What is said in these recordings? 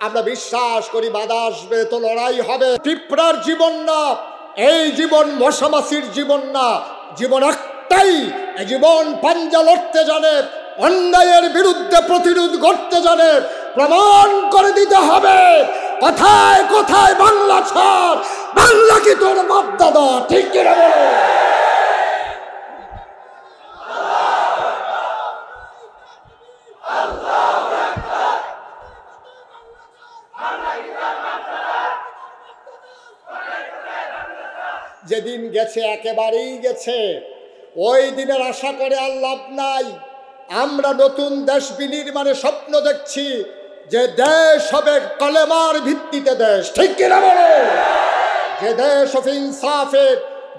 আমরা বিশ্বাস করি বাধা আসবে তো লড়াই হবে। পিঁপড়ার জীবন না, এই জীবন মশামাছির জীবন না, জীবন একটাই। এই জীবন পাঞ্জা লড়তে জানে, অন্যায়ের বিরুদ্ধে প্রতিরোধ করতে জানে। প্রমাণ করে দিতে হবে কোথায় কোথায় বাংলা ছাড়, বাংলা কি তোর বাপ দাদা, ঠিক কিনা বলো? যেদিন গেছে একেবারেই গেছে, ওই দিনের আশা করে আর লাভ নাই। আমরা নতুন দেশ বিনির্মাণে স্বপ্ন দেখছি, যে দেশ হবে কলেমার ভিত্তিতে দেশ, ঠিক কিনা বলো? যে দেশ হবে ইনসাফের,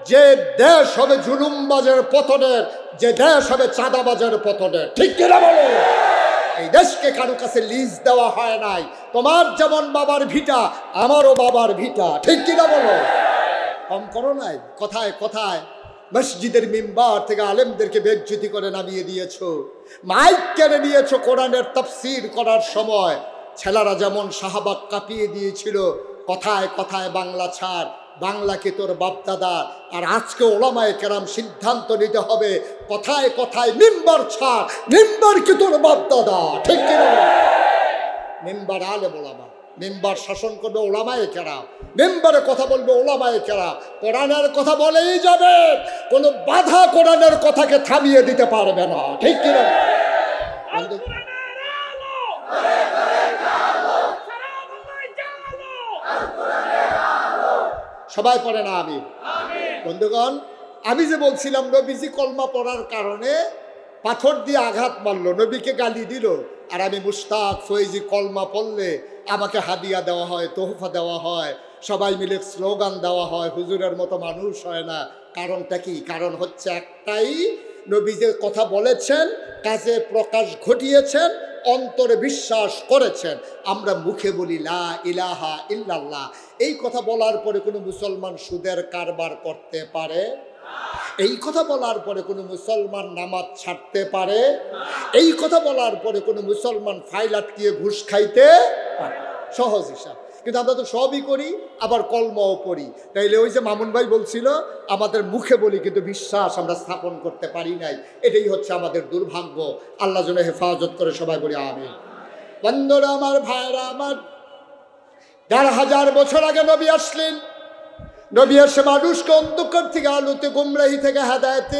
যে দেশ হবে জুলুমবাজের পতনের, যে দেশ হবে চাঁদাবাজের পতনের, ঠিক কিনা বলো? এই দেশকে কারো কাছে লিজ দেওয়া হয় নাই। তোমার যেমন বাবার ভিটা, আমারও বাবার ভিটা, ঠিক কিনা বলো? কম করো নাই। কোথায় কোথায় মসজিদের মিম্বার থেকে আলেমদেরকে বেজ্জতি করে নামিয়ে দিয়েছো, মাইক কেড়ে নিয়েছো কোরআনের তাফসীর করার সময়। ছেলেরা যেমন শাহবাগ কাঁপিয়ে দিয়েছিল, কথায় কথায় বাংলা ছাড়, বাংলা কি তোর বাপদাদার। আর আজকে ওলামায়ে কেরাম সিদ্ধান্ত নিতে হবে, কথায় কথায় মিম্বার ছাড়, মিম্বার কি তোর বাপদাদা, ঠিক কিনা? মিম্বার আলেম ওলামা, মেম্বার শাসন করবে ওলামায়ে কেরাম, মেম্বারে কথা বলবে ওলামায়ে কেরাম। কোরআনের কথা বলেই যাবে, কোনো বাধা কোরআনের কথাকে থামিয়ে দিতে পারবে না, ঠিক কিনা? সবাই পড়ে না আমি? বন্ধুগণ, আমি যে বলছিলাম নবীজি কলমা পড়ার কারণে পাথর দিয়ে আঘাত মারলো, নবীকে গালি দিল, আর আমি মুশতাক ফয়েজি কলমা পড়লে আমাকে হাদিয়া দেওয়া হয়, তোহফা দেওয়া হয়, সবাই মিলে স্লোগান দেওয়া হয়, হুজুরের মতো মানুষ হয় না। কারণটা কি? কারণ হচ্ছে একটাই, নবী যে কথা বলেছেন, কাজে প্রকাশ ঘটিয়েছেন, অন্তরে বিশ্বাস করেছেন। আমরা মুখে বলি লা ইলাহা ইল্লাল্লাহ, এই কথা বলার পরে কোনো মুসলমান সুদের কারবার করতে পারে? এই কথা বলার পরে কোনো মুসলমান নামাজ ছাড়তে পারে? এই কথা বলার পরে কোনো মুসলমান ফাইল আটকিয়ে ঘুষ খাইতে পারে? সহজ হিসাব। কিন্তু আমরা তো সবই করি, আবার কলমাও পড়ি। তাইলে ওই যে মামুন ভাই বলছিল, আমাদের মুখে বলি কিন্তু বিশ্বাস আমরা স্থাপন করতে পারি নাই। এটাই হচ্ছে আমাদের দুর্ভাগ্য। আল্লাহ যেন হেফাজত করে, সবাই বলি আমিন। বন্ধুরা আমার, ভাইরা আমার, ১,৫০০ বছর আগে নবী আসলেন। নবী এসে মানুষকে অন্ধকার থেকে আলোতে, গুমরাহি থেকে হেদায়েতে,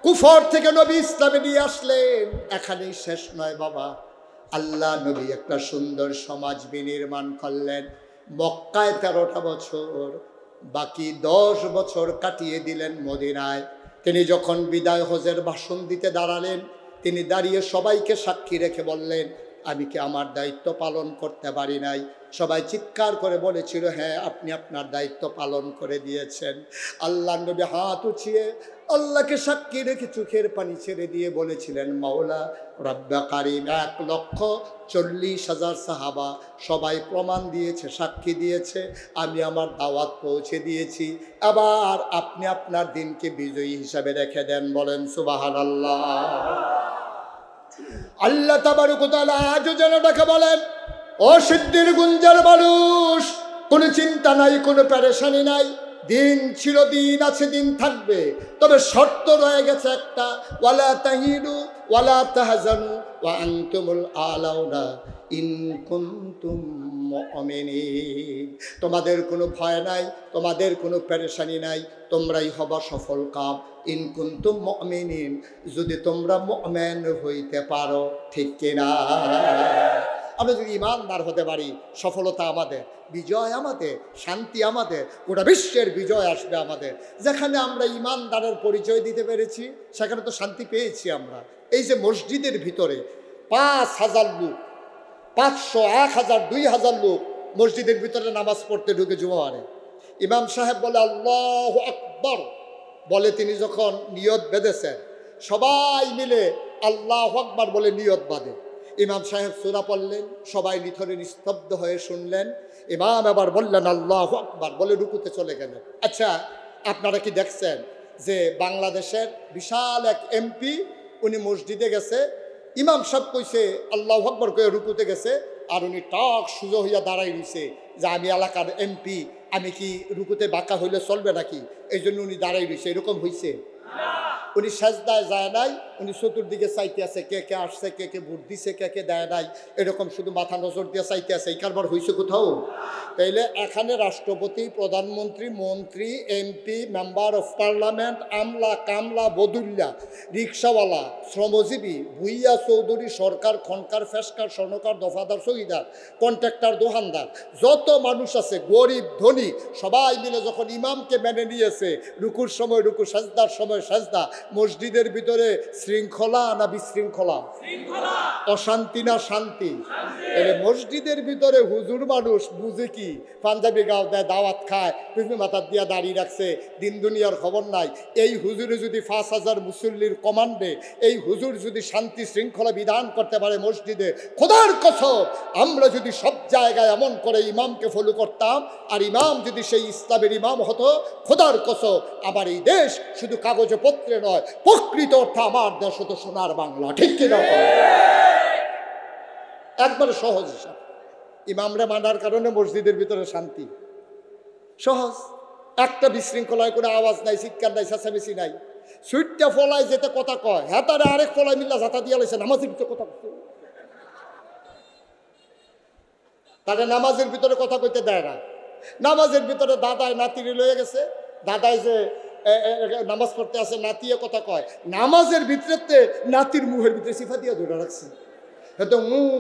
কুফর থেকে নবী ইসলামে নিয়ে আসলেন। এখানেই শেষ নয় বাবা, আল্লাহ নবী একটা সুন্দর সমাজ বিনির্মাণ করলেন। মক্কায় ১৩টা বছর, বাকি ১০ বছর কাটিয়ে দিলেন মদিনায়। তিনি যখন বিদায় হজের ভাষণ দিতে দাঁড়ালেন, তিনি দাঁড়িয়ে সবাইকে সাক্ষী রেখে বললেন, আমি কি আমার দায়িত্ব পালন করতে পারি নাই? সবাই চিৎকার করে বলেছিল, হ্যাঁ আপনি আপনার দায়িত্ব পালন করে দিয়েছেন। আল্লাহ নবী হাত উঠিয়ে আল্লাহকে সাক্ষী রেখে চোখের পানি ছেড়ে দিয়ে বলেছিলেন, মাওলা রব্বে কারিম, ১,৪০,০০০ সাহাবা সবাই প্রমাণ দিয়েছে, সাক্ষী দিয়েছে, আমি আমার দাওয়াত পৌঁছে দিয়েছি। আবার আপনি আপনার দিনকে বিজয়ী হিসাবে রেখে দেন। বলেন সুবহানাল্লাহ। আল্লাহ তাবারক ওয়া তাআলা আজও যেন ডাকে বলেন, ও সিদ্ধির গুঞ্জার মানুষ, কোনো চিন্তা নাই, কোনো পেরেশানি নাই। দিন ছিল, দিন আছে, দিন থাকবে, তবে শর্ত রয়ে গেছে একটা, ওয়ালা তাহিনু ওয়ালা তাহজানু ওয়া আনতুমুল আলাউনা ইন কুনতুম মুমিনিন। তোমাদের কোনো ভয় নাই, তোমাদের কোনো পেরেশানি নাই, তোমরাই হবা সফল কাম। ইন কুনতুম মুমিনিন, যদি তোমরা মুমিন হইতে পারো, ঠিক কিনা? আমরা যদি ইমানদার হতে পারি, সফলতা আমাদের, বিজয় আমাদের, শান্তি আমাদের, গোটা বিশ্বের বিজয় আসবে আমাদের। যেখানে আমরা ইমানদারের পরিচয় দিতে পেরেছি, সেখানে তো শান্তি পেয়েছি আমরা। এই যে মসজিদের ভিতরে ৫,০০০ লোক, ৫০০, ১,০০০, ২,০০০ লোক মসজিদের ভিতরে নামাজ পড়তে ঢুকে জুমারে, ইমাম সাহেব বলে আল্লাহু আকবার বলে, তিনি যখন নিয়ত বেঁধেছেন, সবাই মিলে আল্লাহু আকবার বলে নিয়ত বাঁধে। ইমাম সাহেব সূরা পড়লেন, সবাই নিথরে নিস্তব্ধ হয়ে শুনলেন। ইমাম আবার বললেন আল্লাহু আকবার বলে রুকুতে চলে গেলেন। আচ্ছা, আপনারা কি দেখছেন যে বাংলাদেশের বিশাল এক এমপি, উনি মসজিদে গেছে, ইমাম সাহেব কইছে আল্লাহু আকবার কয়ে রুকুতে গেছে, আর উনি টক সুজো হইয়া দাঁড়াই রয়েছে যে আমি এলাকার এমপি, আমি কি রুকুতে বাঁকা হইলে চলবে নাকি, এই জন্য উনি দাঁড়াই রয়েছে, এরকম হয়েছে? উনি সাজদায় যায় নাই, উনি চতুর্দিকে চাইতে আছে কে কে আসছে, কে কে ভোট দিছে, কে কে দেয় নাই, এরকম শুধু মাথা নজর দিয়ে চাইতে আছে। এই কারবার হয়েছে কোথাও? তাইলে এখানে রাষ্ট্রপতি, প্রধানমন্ত্রী, মন্ত্রী, এমপি, মেম্বার অফ পার্লামেন্ট, আমলা কামলা বদুল্লা, রিক্সাওয়ালা, শ্রমজীবী, ভুইয়া চৌধুরী, সরকার, খনকার, ফেসকার, স্বর্ণকার, দফাদার, চৌকিদার, কন্ট্রাক্টর, দোকানদার, যত মানুষ আছে গরিব ধনী সবাই মিলে যখন ইমামকে মেনে নিয়েছে, রুকুর সময় রুকু, সাজদার সময় সাজদা, মসজিদের ভিতরে শৃঙ্খলা না বিশৃঙ্খলা, অশান্তি না শান্তি? এলে মসজিদের ভিতরে হুজুর মানুষ বুঝে কি, পাঞ্জাবি গাও দেয়, দাওয়াত খায়, বিভিন্ন মাথার দিয়া দাঁড়িয়ে রাখছে, দিন দুনিয়ার খবর নাই। এই হুজুরে যদি 5,000 মুসল্লির কমান্ডে এই হুজুর যদি শান্তি শৃঙ্খলা বিধান করতে পারে মসজিদে, খোদার কসম আমরা যদি সব জায়গায় এমন করে ইমামকে ফলো করতাম, আর ইমাম যদি সেই ইসলামের ইমাম হতো, খোদার কসম আমার এই দেশ শুধু কাগজে পত্রে নয়, প্রকৃত অর্থে আমার দেশ হতো সোনার বাংলা। ঠিক কিনা? একবারে সহজ হিসাব। ইমামরা মানার কারণে মসজিদের ভিতরে শান্তি সহজ, একটা বিশৃঙ্খলায় কোনো আওয়াজ নাই, চিৎকার নাই, চেঁচামেচি নাই। সুইটটা ফলায় যেতে কথা কয়, হ্যাঁ তারে আরেক ফলায় মিল্লা ঝাঁটা দিয়ে লাইছে, নামাজের ভিতরে কথা কইতে, তারা নামাজের ভিতরে কথা কইতে দেয় না। নামাজের ভিতরে দাদায় নাতিরে লয়ে গেছে, দাদায় যে নামাজ পড়তে আসে নাতিয়ে কথা কয়, নামাজের ভিতরে নাতির মুখের ভিতরে সিফা দিয়ে ধরে রাখছে, হয়তো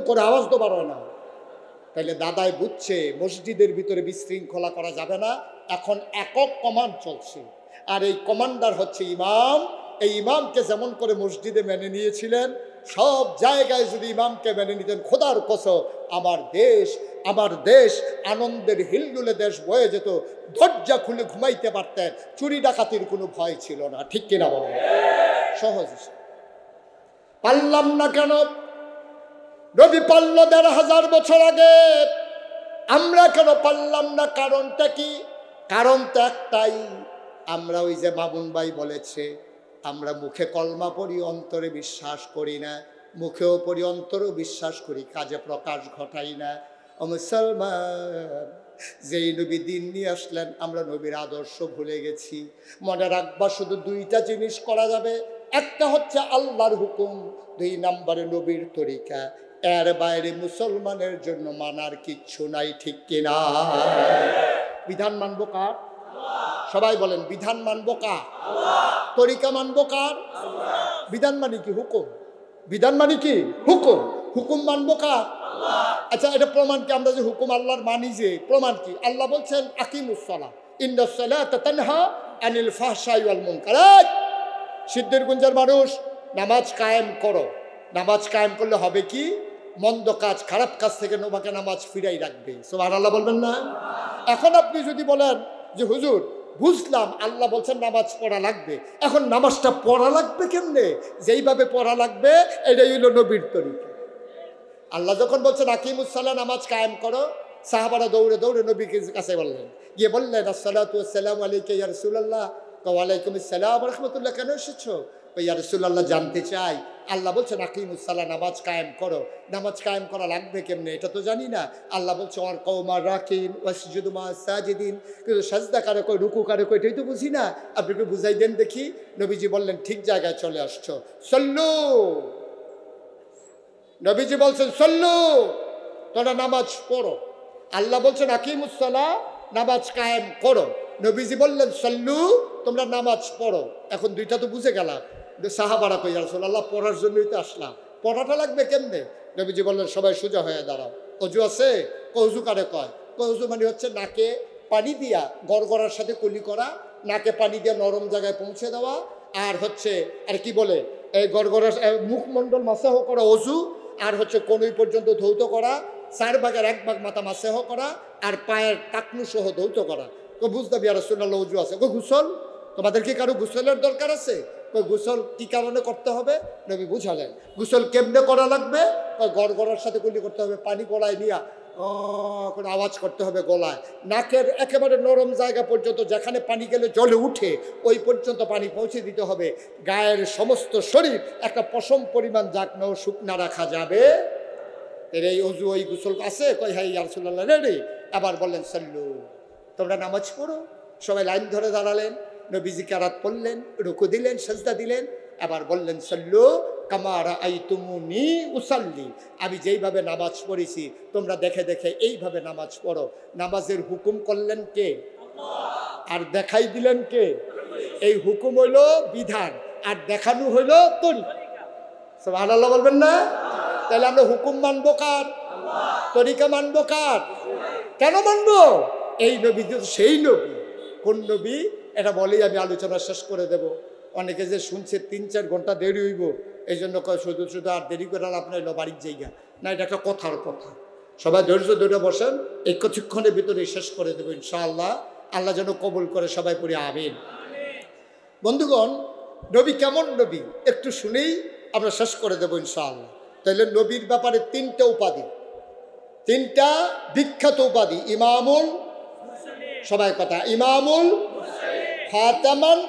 করে আওয়াজ তো বার হয় না। তাইলে দাদাই বুঝছে মসজিদের ভিতরে বিশৃঙ্খলা করা যাবে না। এখন একক কমান্ড চলছে, আর এই কমান্ডার হচ্ছে ইমাম। এই ইমামকে যেমন করে মসজিদে মেনে নিয়েছিলেন, সব জায়গায় যদি ইমামকে মেনে নিতেন, খোদার কসম আমার দেশ আনন্দের হিলগুলে দেশ বয়ে যেত, দরজা খুলে ঘুমাইতে পারতেন, চুরি ডাকাতির কোনো ভয় ছিল না। ঠিক কিনা বলেন? সহজ। পারলাম না কেন? নবী পারল ১,৫০০ বছর আগে, আমরা কেন পারলাম না? কারণটা কি? কারণ তো একটাই, আমরা ওই যে মামুন ভাই বলেছে, আমরা মুখে কলমা পড়ি, অন্তরে বিশ্বাস করি না, মুখেও পড়ি, অন্তরেও বিশ্বাস করি, কাজে প্রকাশ ঘটাই না। ও মুসলমান, যেই নবী দিন নিয়ে আসলেন আমরা নবীর আদর্শ ভুলে গেছি। মনে রাখবা শুধু দুইটা জিনিস করা যাবে, একটা হচ্ছে আল্লাহর হুকুম, 2 নম্বরে নবীর তরিকা। এর বাইরে মুসলমানের জন্য মানার কিচ্ছু নাই। ঠিক কিনা? বিধান মানব কার? সবাই বলেন, বিধান মানব কার? তরিকা মানব কার? বিধান মানে কি? হুকুম। বিধান মানে কি? হুকুম। হুকুম মানব কার? আচ্ছা, এটা প্রমাণ কি? আমরা যে হুকুম আল্লাহর মানি, যে প্রমাণ কি? আল্লাহ বলছেন আকিমুস সালাহ ইন্নাস সালাতা তানহা আনিল ফাহশাই ওয়াল মুনকার। সিদ্ধিরগঞ্জের মানুষ, নামাজ কায়েম করো। নামাজ কায়েম করলে হবে কি? মন্দ কাজ, খারাপ কাজ থেকে তোমাকে নামাজ ফিরাই রাখবে। সুবহানাল্লাহ বলবেন না? এখন আপনি যদি বলেন যে হুজুর বুঝলাম আল্লাহ বলছেন নামাজ পড়া লাগবে, এখন নামাজটা পড়া লাগবে কেমনে? যেইভাবে পড়া লাগবে এটাই হলো নবীর তরিকা। আল্লাহ যখন বলছেন আকিমুস সালাহ, নামাজ কায়েম করো, সাহাবারা দৌড়ে দৌড়ে নবীর কাছে বললেন, গিয়ে বললেন আসসালাতু ওয়াসসালামু আলাইকা ইয়া রাসূলুল্লাহ। ওয়ালাইকুম আসসালাম ওয়া রাহমাতুল্লাহ। কেন এসেছো? ইয়া রাসূলুল্লাহ জানতে চাই, আল্লাহ বলছেন আকিমুস সালাহ, নামাজ কায়েম করো। নামাজ কায়েম করা লাগবে কেমনে এটা তো জানি না। আল্লাহ বলছে ওয়ার কওমা রাকিন ওয়াসজুদু মা সাজিদিন, কিন্তু সাজদা কারে কয়, রুকু কারে কয়, এটাই তো বুঝি না, আপনি একটু বুঝাই দেন দেখি। নবীজি বললেন ঠিক জায়গায় চলে আসছো, সল্লু। নবীজি বলছেন সল্লু, তোমরা নামাজ পড়ো। আল্লাহ বলছেন আকিমুস সালাহ, নামাজ কায়েম করো। নবীজি বললেন সল্লু, তোমরা নামাজ পড়ো। এখন দুইটা তো বুঝে গেলাম। সাহাবারা কই, ইয়া রাসূলুল্লাহ পড়ার জন্যই তো আসলাম, পড়াটা লাগবে কেমনে? নবীজি বললেন সবাই সোজা হয়ে দাঁড়াও। অজু আছে? অজু কারে কয়? অজু মানে হচ্ছে নাকে পানি দিয়া গড়গড়ার সাথে কলি করা, নাকে পানি দিয়া নরম জায়গায় পৌঁছে দেওয়া, আর হচ্ছে আর কি বলে এই গড়গড়ার মুখমণ্ডল মাসাহ করা অজু, আর হচ্ছে কনুই পর্যন্ত ধৌত করা, 4 ভাগের 1 ভাগ মাথা মাসাহ করা, আর পায়ের টাকনু সহ ধৌত করা। তো বুঝতে ইয়া রাসূলুল্লাহ অজু আছে। গোসল? তোমাদের কি কারো গোসলের দরকার আছে? গোসল কি কারণে করতে হবে? নবী বুঝালেন। গোসল কেমনে করা লাগবে? গড়গড়ার সাথে কুলি করতে হবে, পানি গলায় নিয়া করে আওয়াজ করতে হবে গলায়, নাকের একেবারে নরম জায়গা পর্যন্ত, যেখানে পানি গেলে জলে উঠে ওই পর্যন্ত পানি পৌঁছে দিতে হবে। গায়ের সমস্ত শরীর একটা পশম পরিমাণ জাকনাও শুকনা রাখা যাবে। এর এই অজু ওই গোসল আছে, কই হ্যাঁ ইয়া রাসূলুল্লাহ রেডি। আবার বললেন সাল্লু, তোমরা নামাজ পড়ো। সবাই লাইন ধরে দাঁড়ালেন, নবীজি কেরাত পড়লেন, রুকু দিলেন, সাজদা দিলেন। আবার বললেন সাল্লু কামা রাআইতুমুনি উসাল্লি, আমি যেইভাবে নামাজ পড়েছি তোমরা দেখে দেখে এইভাবে নামাজ পড়ো। নামাজের হুকুম করলেন কে? আর দেখাই দিলেন কে? এই হুকুম হইল বিধান, আর দেখানো হইল তরিকা। সুবহানাল্লাহ বলবেন না? তাহলে আমরা হুকুম মানবো কার? তরিকা মানবো কার? কেন মানবো? এই নবী তো সেই নবী। কোন নবী? এটা বলেই আমি আলোচনা শেষ করে দেব। অনেকে যে শুনছে 3-4 ঘন্টা দেরি হইব, এই জন্য কয় শুধু শুধু আর দেরি করে আপনার এলো বাড়ির জায়গা না, এটা একটা কথার কথা। সবাই ধৈর্য ধরে বসেন, এই কিছুক্ষণের ভিতরে শেষ করে দেবো ইনশাআল্লাহ। আল্লাহ যেন কবুল করে, সবাই পড়ি আমিন। বন্ধুগণ, নবী কেমন নবী একটু শুনেই আমরা শেষ করে দেবো ইনশাআল্লাহ। তাহলে নবীর ব্যাপারে 3টা উপাধি, 3টা বিখ্যাত উপাধি। ইমামুল, সবাই কথা, ইমামুল, খাতামান,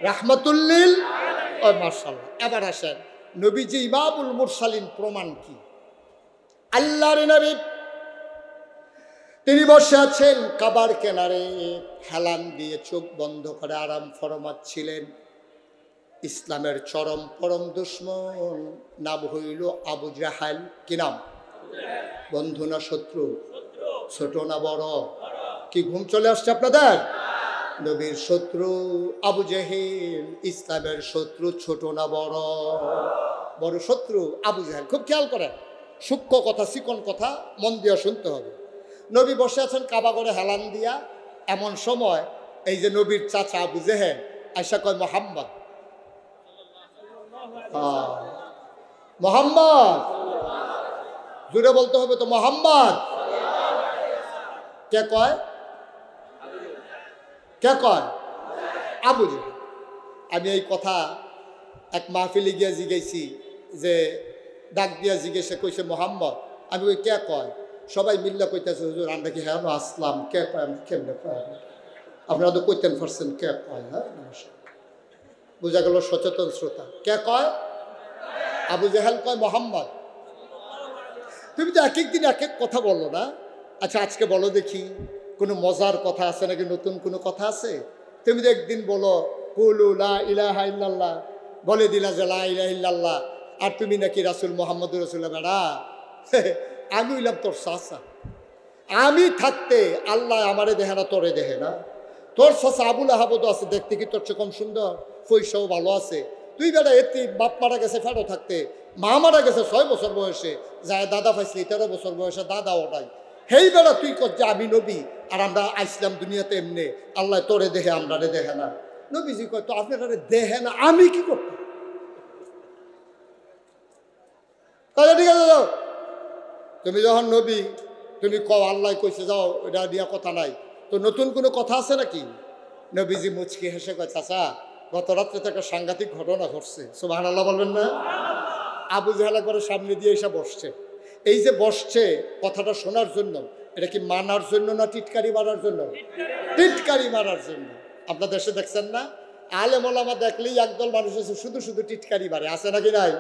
রাহমাতুল্লিল ও মাশাআল্লাহ। এবার আসেন, নবীজি ইমামুল মুরসালিন প্রমাণ কি? আল্লাহর নবী তিনি বসে আছেন কাবার কিনারে, হেলান দিয়ে চোখ বন্ধ করে আরাম ফরমাচ্ছিলেন। ইসলামের চরম পরম দুশ্মন, নাম হইল আবু জাহাল। কি নাম? বন্ধু না শত্রু? ছোট না বড়? কি ঘুম চলে আসছে আপনাদের? নবীর শত্রু আবু জেহেল, ইসলামের শত্রু ছোট না বড়? বড় শত্রু আবু জেহেল। খুব খেয়াল করেন, সূক্ষ্ম কথা, চিকন কথা মন দিয়ে শুনতে হবে। নবী বসে আছেন কাবা করে হেলান দিয়া। এমন সময় এই যে নবীর চাচা আবু জেহেল আয়সা কয় মোহাম্মদ, মোহাম্মদ, জুড়ে বলতে হবে তো, মোহাম্মদ। কে কয়? কে কয়? আবু জেহেল। আমি এই কথা এক মাহফিলে গিয়া জিজ্ঞেসি, যে ডাক দিয়া জিজ্ঞেসে কইছে মোহাম্মদ। আমি ওই কে কয়? সবাই মিল্লা কইতেছে হুজুর আমরা কি হ্যাঁ আসলাম, কে কয়? আমি কেমনে কয়? আপনারা তো কইতেন পারছেন কে কয়। হ্যাঁ, বোঝা গেল সচেতন শ্রোতা। কে কয়? আবু জেহেল কয় মোহাম্মদ। তুমি তো এক এক দিন এক এক কথা বলো না। আচ্ছা আজকে বলো দেখি, কোনো মজার কথা আছে নাকি, নতুন কোনো কথা আছে? তুমি তো একদিন বলো কুলু লা ইলাহা ইল্লাল্লাহ, বলে দিলা যে লা ইলাহা ইল্লাল্লাহ, আর তুমি নাকি রাসূল মুহাম্মদুর রাসূলুল্লাহ। বেড়া, আমি হইলাম তোর চাচা। আমি থাকতে আল্লাহ আমারে দেখে না, তোরে দেখে না? তোর চাচা আবুল আহাবদ আছে, দেখতে কি তোর চেয়ে কম সুন্দর? পয়সাও ভালো আছে। তুই বেড়া এতে বাপ মারা গেছে ফেরো থাকতে, মা মারা গেছে 6 বছর বয়সে, যায় দাদা পাইছিলি 13 বছর বয়সে, দাদাও নাই। হেই বেড়া তুই করছে আমি নবী, আর আমরা আইসলাম দুনিয়াতে এমনি, আল্লাহ তোরে দেখে আমরা দেখে না। নবীজি কয় তো আপনারা দেখে না, আমি কি করতাম? ঠিক আছে যাও, তুমি যখন নবী তুমি কও আল্লাহ কইছে যাও, এটা নিয়ে কথা নাই। তো নতুন কোনো কথা আছে নাকি? নবীজি মুচকি হেসে কয় চাচা গত রাত্রে তো একটা সাংঘাতিক ঘটনা ঘটছে। সুবহানাল্লাহ বলবেন না? আবু জাহেল একবার সামনে দিয়ে এসে বসছে। এই যে বসছে কথাটা শোনার জন্য, এটা কি মানার জন্য না টিটকারি মারার জন্য? টিটকারি মারার জন্য। আপনার দেশে দেখছেন না, আলেম ওলামা দেখলেই একদল মানুষ আছে শুধু শুধু টিটকারি মারে, আছে নাকি নাই?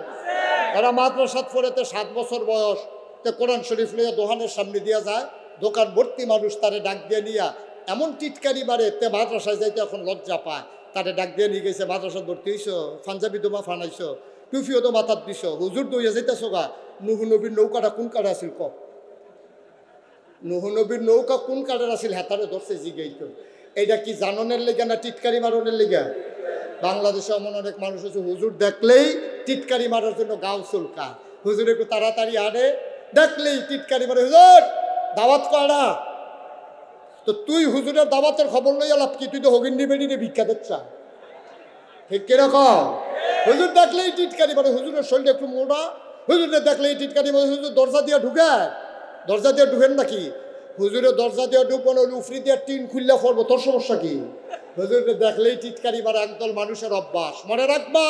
তারা মাদ্রাসাত পড়েতে 7 বছর বয়স, তো কোরআন শরীফ লিয়ে দোকানের সামনে দিয়া যায়, দোকান ভর্তি মানুষ তারে ডাক দিয়ে নিয়া এমন টিটকারি মারে, তে মাদ্রাসায় যাইতে এখন লজ্জা পায়। তারে ডাক দিয়ে নিয়ে গেছে, মাদ্রাসা ভর্তি হইছ, পাঞ্জাবি দোমা ফানাইছ, টুফিও তো মাথার দিছ, হুজুর দইয়া যাইতেছ গা। নুহু নবীর নৌকাটা কোন কাঠে আসিল ক? নুহু নবীর নৌকা কোন কাঠের আসিল? হেতারে ধরছে জিগাইত। এইটা কি জাননের লেগা না টিটকারি মারনের লেগা? বাংলাদেশে এমন অনেক মানুষ আছে হুজুর দেখলেই টিটকারি মারার জন্য গাও চুলকা। হুজুর একটু তাড়াতাড়ি আনে, দেখলেই টিটকারি মারে, হুজুর দাওয়াত কয় না। তো তুই হুজুরের দাওয়াতের খবর লইয়া লাভ কি? তুই তো হগিন্ডি বেডিনে ভিক্ষা দিচ্ছা, ঠিক কিরকম? হুজুর দেখলেই টিটকারি মারে, হুজুরের শরীরটা একটু মোটা, হুজুরে দেখলেই টিটকারি মারে। হুজুর দরজা দিয়ে ঢুকে, দরজা দিয়ে ঢুকেন নাকি? হুজুরে দরজা দিয়ে ঢুকবো, উফরি দিয়ে টিন খুললে পড়বো, তোর সমস্যা কি? হুজুরে দেখলেই টিটকারি মারা একদল মানুষের অভ্যাস। মনে রাখবা,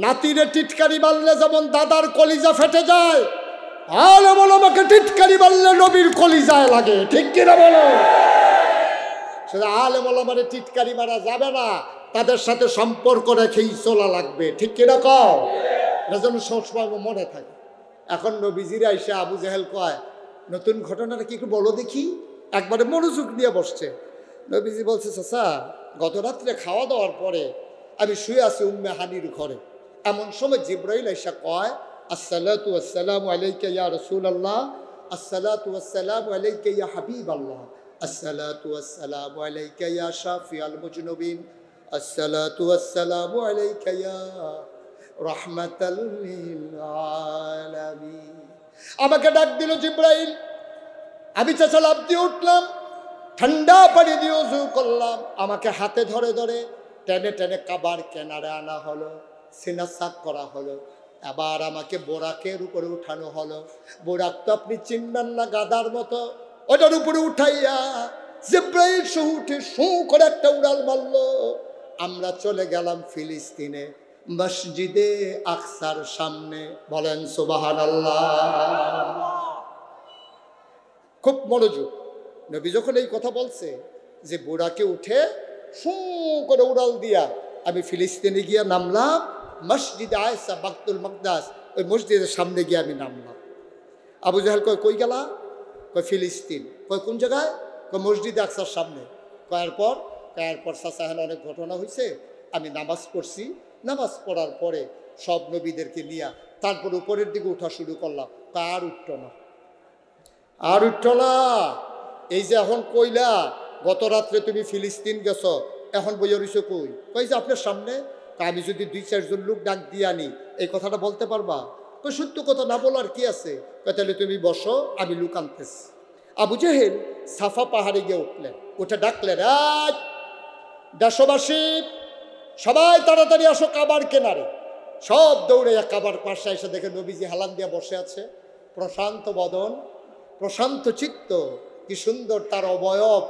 নাতিরে টিটকারি মারলে যেমন দাদার কলিজা ফেটে যায়, আলে বলো আমাকে টিটকারি মারলে নবীর কলিজায় লাগে, ঠিক কিনা বলো? সেটা আলে বলো মানে টিটকারি মারা যাবে না, তাদের সাথে সম্পর্ক রেখেই চলা লাগবে, ঠিক কিনা কও? এটা যেন সবসময় মনে থাকে। এখন নবীজির আইসা আবু জাহেল কয়, নতুন ঘটনাটা কি একটু বলো দেখি। একবারে মনোযোগ দিয়ে বসছে। নবীজি বলছে, চাচা গত রাত্রে খাওয়া দাওয়ার পরে আমি শুয়ে আছি উম্মে হানির ঘরে। এমন সময় জিব্রাইল আইসা কয়, আসসালাতু আসসালামু আলাইকা ইয়া রাসূলুল্লাহ, আসসালাতু আসসালামু আলাইকা ইয়া হাবিবাল্লাহ, আসসালাতু আসসালামু আলাইকা ইয়া শাফিআল মুজনুবিন, আসসালাতু আসসালামু আলাইকা ইয়া রাহমাতাল লিল আলামিন। আমাকে ডাক দিল জিব্রাইল। আমি চাচা লাফ দিয়ে উঠলাম, ঠান্ডা পানি দিয়ে ওযু করলাম। আমাকে হাতে ধরে ধরে টেনে টেনে কাবার কেনারে আনা হলো, সিনা সাক করা হলো। আবার আমাকে বোরাকের উপরে উঠানো হলো। বোরাক তো আপনি চিনবেন না, গাদার মতো। ওটার উপরে উঠাইয়া জিব্রাইল সহ উঠে শু করে একটা উড়াল মারলো। আমরা চলে গেলাম ফিলিস্তিনে, মসজিদে আকসার সামনে। বলেন সুবহানাল্লাহ। খুব মনোযোগ। নবী যখন এই কথা বলছে যে বোরাকে উঠে শু করে উড়াল দিয়া আমি ফিলিস্তিনে গিয়া নামলাম, মসজিদে আয়েশা বাকতুল মাকদাস, ওই মসজিদের সামনে গিয়ে আমি নামলাম। আবু জাহেল কয়, কই গেলা? কয় ফিলিস্তিন। কয় কোন জায়গায়? কয় মসজিদে আকসার সামনে। কয়ার পর চাচা হেন অনেক ঘটনা হয়েছে। আমি নামাজ পড়ছি, নামাজ পড়ার পরে সব নবীদেরকে নিয়ে তারপর উপরের দিকে উঠা শুরু করলাম। আর উঠত না, আর উঠত না। এই যে এখন কইলা গত রাত্রে তুমি ফিলিস্তিন গেছো, এখন বইয়া রইছো কই? কই যে আপনার সামনে। আমি যদি 2-4 জন লোক ডাক দিয়ে আনি এই কথাটা বলতে পারবা? কই সত্য কথা না বলার কি আছে? কই তাহলে তুমি বসো, আমি লোক আনতেছি। আবু জাহেল সাফা পাহাড়ে গিয়ে উঠলেন, উঠে ডাকলেন, আজ দেশবাসী সবাই তাড়াতাড়ি আসো কাবার কেনারে। সব দৌড়ে কাবার পাশে এসে দেখে নবীজি হেলান দিয়ে বসে আছে, প্রশান্ত বদন, প্রশান্ত চিত্ত, কি সুন্দর তার অবয়ব।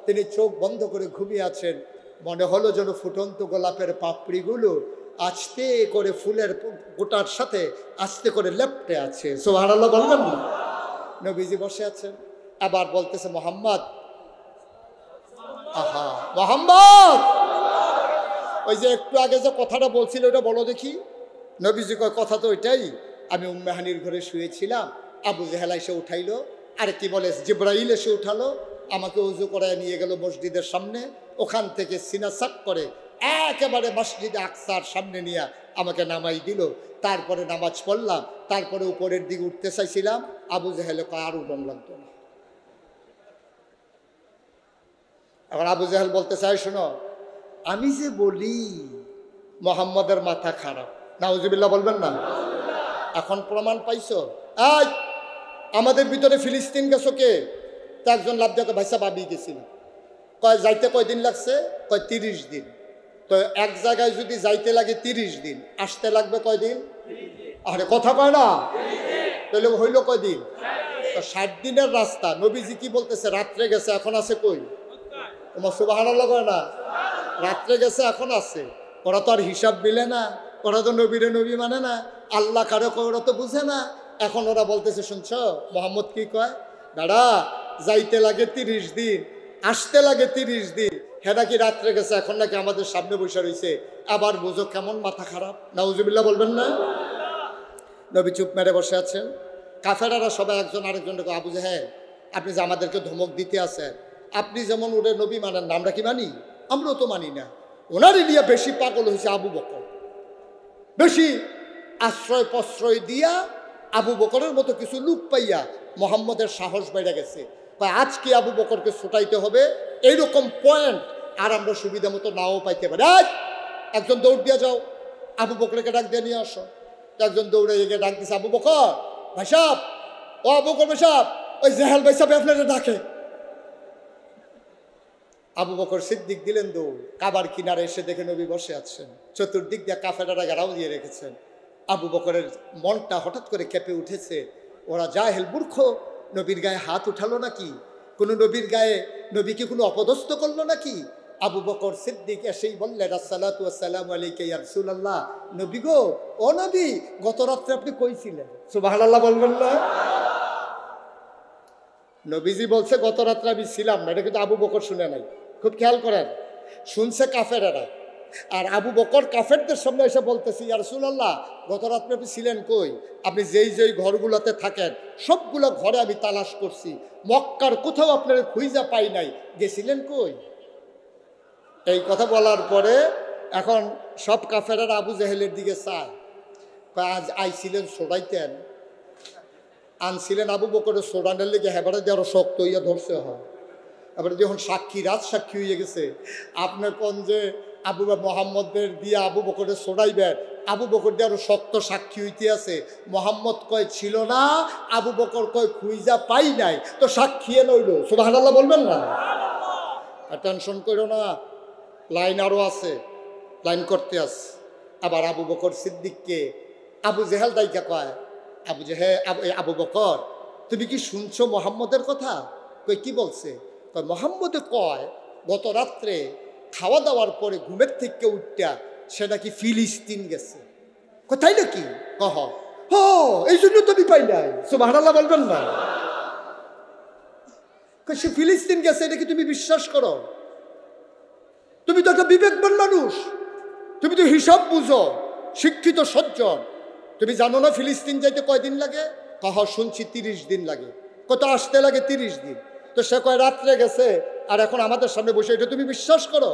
তিনি চোখ বন্ধ করে ঘুমিয়ে আছেন। মনে হলো যেন ফুটন্ত গোলাপের পাপড়িগুলো আস্তে করে ফুলের গোটার সাথে আস্তে করে লেপটে আছে। সুবহানাল্লাহ বলবেন না? নবীজি বসে আছেন, আবার বলতেছে মোহাম্মদ, আহা মোহাম্মদ। ওই যে একটু আগে যে কথাটা বলছিল ওটা বলো দেখি। নবীজি কয়, কথা তো ওইটাই। আমি উম্মে হানির ঘরে শুয়েছিলাম, আবু জাহেল এসে উঠাইলো। আরে কি বলে, জিব্রাইল এসে উঠালো, আমাকে উজু করায় নিয়ে গেল মসজিদের সামনে। ওখান থেকে সিনা সাক করে একেবারে মসজিদে আকসার সামনে নিয়ে আমাকে নামাই দিল। তারপরে নামাজ পড়লাম, তারপরে উপরের দিকে উঠতে চাইছিলাম। আবু জাহেল কয়, আর উঠন লাগতো না। এখন আবু জাহেল বলতে চাই, শোনো আমি যে বলি মোহাম্মদের মাথা খারাপ, নাউজুবিল্লাহ বলবেন না? এখন প্রমাণ পাইছো? আজ আমাদের ভিতরে ফিলিস্তিন গেছো কে? তা একজন লাভ দিয়ে ভাইসা ভাবি গেছিল। কয় যাইতে কয়দিন লাগছে? কয় 30 দিন। তো এক জায়গায় যদি যাইতে লাগে 30 দিন, আসতে লাগবে কয়দিন? আরে কথা কয় না, তাহলে হইল কয়দিন? তো 60 দিনের রাস্তা। নবীজি কি বলতেছে? রাত্রে গেছে, এখন আছে কই? তোমার সুবহানাল্লাহ কয় না? রাত্রে গেছে, এখন আছে। ওরা তো আর হিসাব মিলে না, ওরা তো নবীরে নবী মানে না, আল্লাহ কারো ওরা তো বুঝে না। এখন ওরা বলতেছে, শুনছ মোহাম্মদ কি কয়? দাদা যাইতে লাগে 30 দিন, আসতে লাগে 30 দিন। হেটা কি রাত্রে গেছে, এখন নাকি আমাদের সামনে বসে রয়েছে। আবার বুঝো কেমন মাথা খারাপ, নাউজুবিল্লাহ বলবেন না? নবী চুপ মেরে বসে আছেন। কাফেরারা সবাই একজন আরেকজনকে, আবু জাহেল আপনি যে আমাদেরকে ধমক দিতে আছেন, আপনি যেমন ওরে নবী মানেন না, আমরা কি মানি? আমরাও তো মানি না। ওনারই নিয়ে বেশি পাগল হয়েছে আবু বকর। বেশি আশ্রয় প্রশ্রয় দিয়া আবু বকরের মতো কিছু লোক পাইয়া মোহাম্মদের সাহস বেড়ে গেছে। তাই আজকে আবু বকরকে ছুটাইতে হবে, এইরকম পয়েন্ট আর আমরা সুবিধা মতো নাও পাইতে পারি। একজন দৌড় দিয়ে যাও, আবু বকরকে ডাক দিয়ে নিয়ে আসো। একজন দৌড়ে গিয়ে ডাক দিছে, আবু বকর ভাই সাহেব, ও আবু বকর ভাই সাহেব, ওই জাহেল ভাই সাহেব আপনারা ডাকে। আবু বকর সিদ্দিক দিলেন দৌড়। কাবার কিনারে এসে দেখে নবী বসে আছেন, চতুর্দিক দিয়ে কাফেরারা ঘেরাও দিয়ে রেখেছেন। আবু বকরের মনটা হঠাৎ করে কেঁপে উঠেছে। ওরা জাহেল মূর্খ, নবীর গায়ে হাত উঠালো নাকি? কোনো নবীর গায়ে নবীকে কোনো অপদস্থ করলো নাকি? আবু বকর সিদ্দিক এসেই বললেন, আসসালাতু আসসালামু আলাইকা ইয়া রাসূলুল্লাহ। নবী গো, ও নবী, গত রাত্রে আপনি কইছিলেন। সুবহানাল্লাহ বলবেন না? নবীজি বলছে গত রাত্রে আমি ছিলাম না, এটা কিন্তু আবু বকর শুনে নাই। খুব খেয়াল করেন, শুনছে কাফেরারা, আর আবু বকর কাফেরদের সামনে এসে বলতেছি, ইয়া রাসূলুল্লাহ, গত রাত্রে আপনি ছিলেন কই? আপনি যেই যেই ঘরগুলোতে থাকেন সবগুলো ঘরে আমি তালাশ করছি, মক্কার কোথাও আপনার খুঁজা পাই নাই, গেছিলেন কই? এই কথা বলার পরে এখন সব কাফেরের আবু জেহেলের দিকে চায়, আজ আইছিলেন সোড়াইতেন, আনছিলেন আবু বকরের সোড়ানের লেগে হেবারে দিয়ে আরো শক্ত হইয়া ধরছে হয়। এবারে যখন সাক্ষী রাজ সাক্ষী হয়ে গেছে, আপনার কোন যে আবু মোহাম্মদের দিয়ে আবু বকরের সোড়াইবেন, আবু বকর দিয়ে আরো শক্ত সাক্ষী হইতে আছে। মোহাম্মদ কয় ছিল না, আবু বকর কয় খুঁজা পাই নাই, তো সাক্ষী লইল। সুবহানাল্লাহ বলবেন না? টেনশন করো না, লাইন আরো আছে, লাইন করতে আছে। আবার আবু বকর সিদ্দিককে আবু জেহেল দাইকা কয়, আবু বকর, তুমি কি শুনছো মোহাম্মদের কথা? কই কি বলছে? কয় মোহাম্মদে কয় গত রাত্রে খাওয়া দাওয়ার পরে ঘুমের থেকে উঠটা সে নাকি ফিলিস্তিন গেছে। কোথায় নাকি? কহ হ, এই জন্য তুমি পাই নাই। সুবহানাল্লাহ বলবেন না? সে ফিলিস্তিন গেছে, এটা কি তুমি বিশ্বাস করো? তুমি তো একটা বিবেকবান মানুষ, তুমি তো হিসাব বুঝো, শিক্ষিত সজ্জন, তুমি জানো না ফিলিস্তিন যাইতে কয়দিন লাগে? কহ শুনছি 30 দিন লাগে। কত আসতে লাগে 30 দিন, তো সে কয় রাত্রে গেছে আর এখন আমাদের সামনে বসে, এটা তুমি বিশ্বাস করো?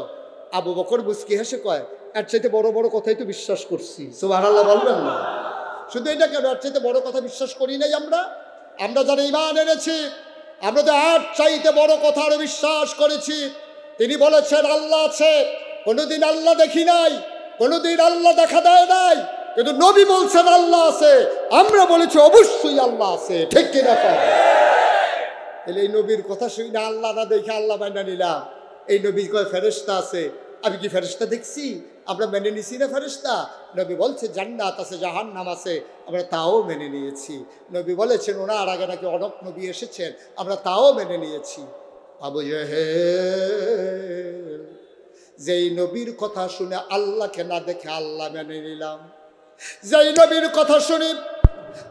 আবু বকর মুচকি হেসে কয়, এর চাইতে বড় বড় কথাই তো বিশ্বাস করছি। সুবহানাল্লাহ বলবেন না? শুধু এটা কেন, এর চাইতে বড় কথা বিশ্বাস করি নাই আমরা? আমরা যারা ঈমান এনেছি, আমরা তো আর চাইতে বড় কথা আরো বিশ্বাস করেছি। তিনি বলেছেন আল্লাহ আছে, কোনোদিন আল্লাহ দেখি নাই, কোনোদিন আল্লাহ দেখা দেয় নাই, কিন্তু নবী বলছেন আল্লাহ আছে, আমরা বলেছি অবশ্যই আল্লাহ আছে। ঠিক কিনা? তাহলে এই নবীর কথা শুনি না, আল্লাহ না দেখে আল্লাহ মেনে নিলাম। এই নবী কয় ফেরেশতা আছে, আমি কি ফেরেশতা দেখছি? আমরা মেনে নিছি না ফেরেশতা? নবী বলছে জান্নাত আছে, জাহান্নাম আছে, আমরা তাও মেনে নিয়েছি। নবী বলেছেন ওনার আগে নাকি অনেক নবী এসেছেন, আমরা তাও মেনে নিয়েছি। আবু জেহেল যেই নবীর কথা শুনে আল্লাহকে না দেখে আল্লাহ মেনে নিলাম, যেই নবীর কথা শুনি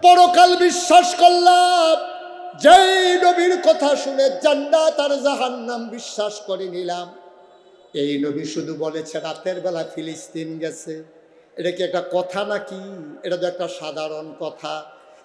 পরকাল বিশ্বাস করলাম, যেই নবীর কথা শুনে জান্নাত আর জাহান্নাম বিশ্বাস করে নিলাম, এই নবী শুধু বলেছে রাতের বেলা ফিলিস্তিন গেছে। এটা কি একটা কথা নাকি? এটা তো একটা সাধারণ কথা।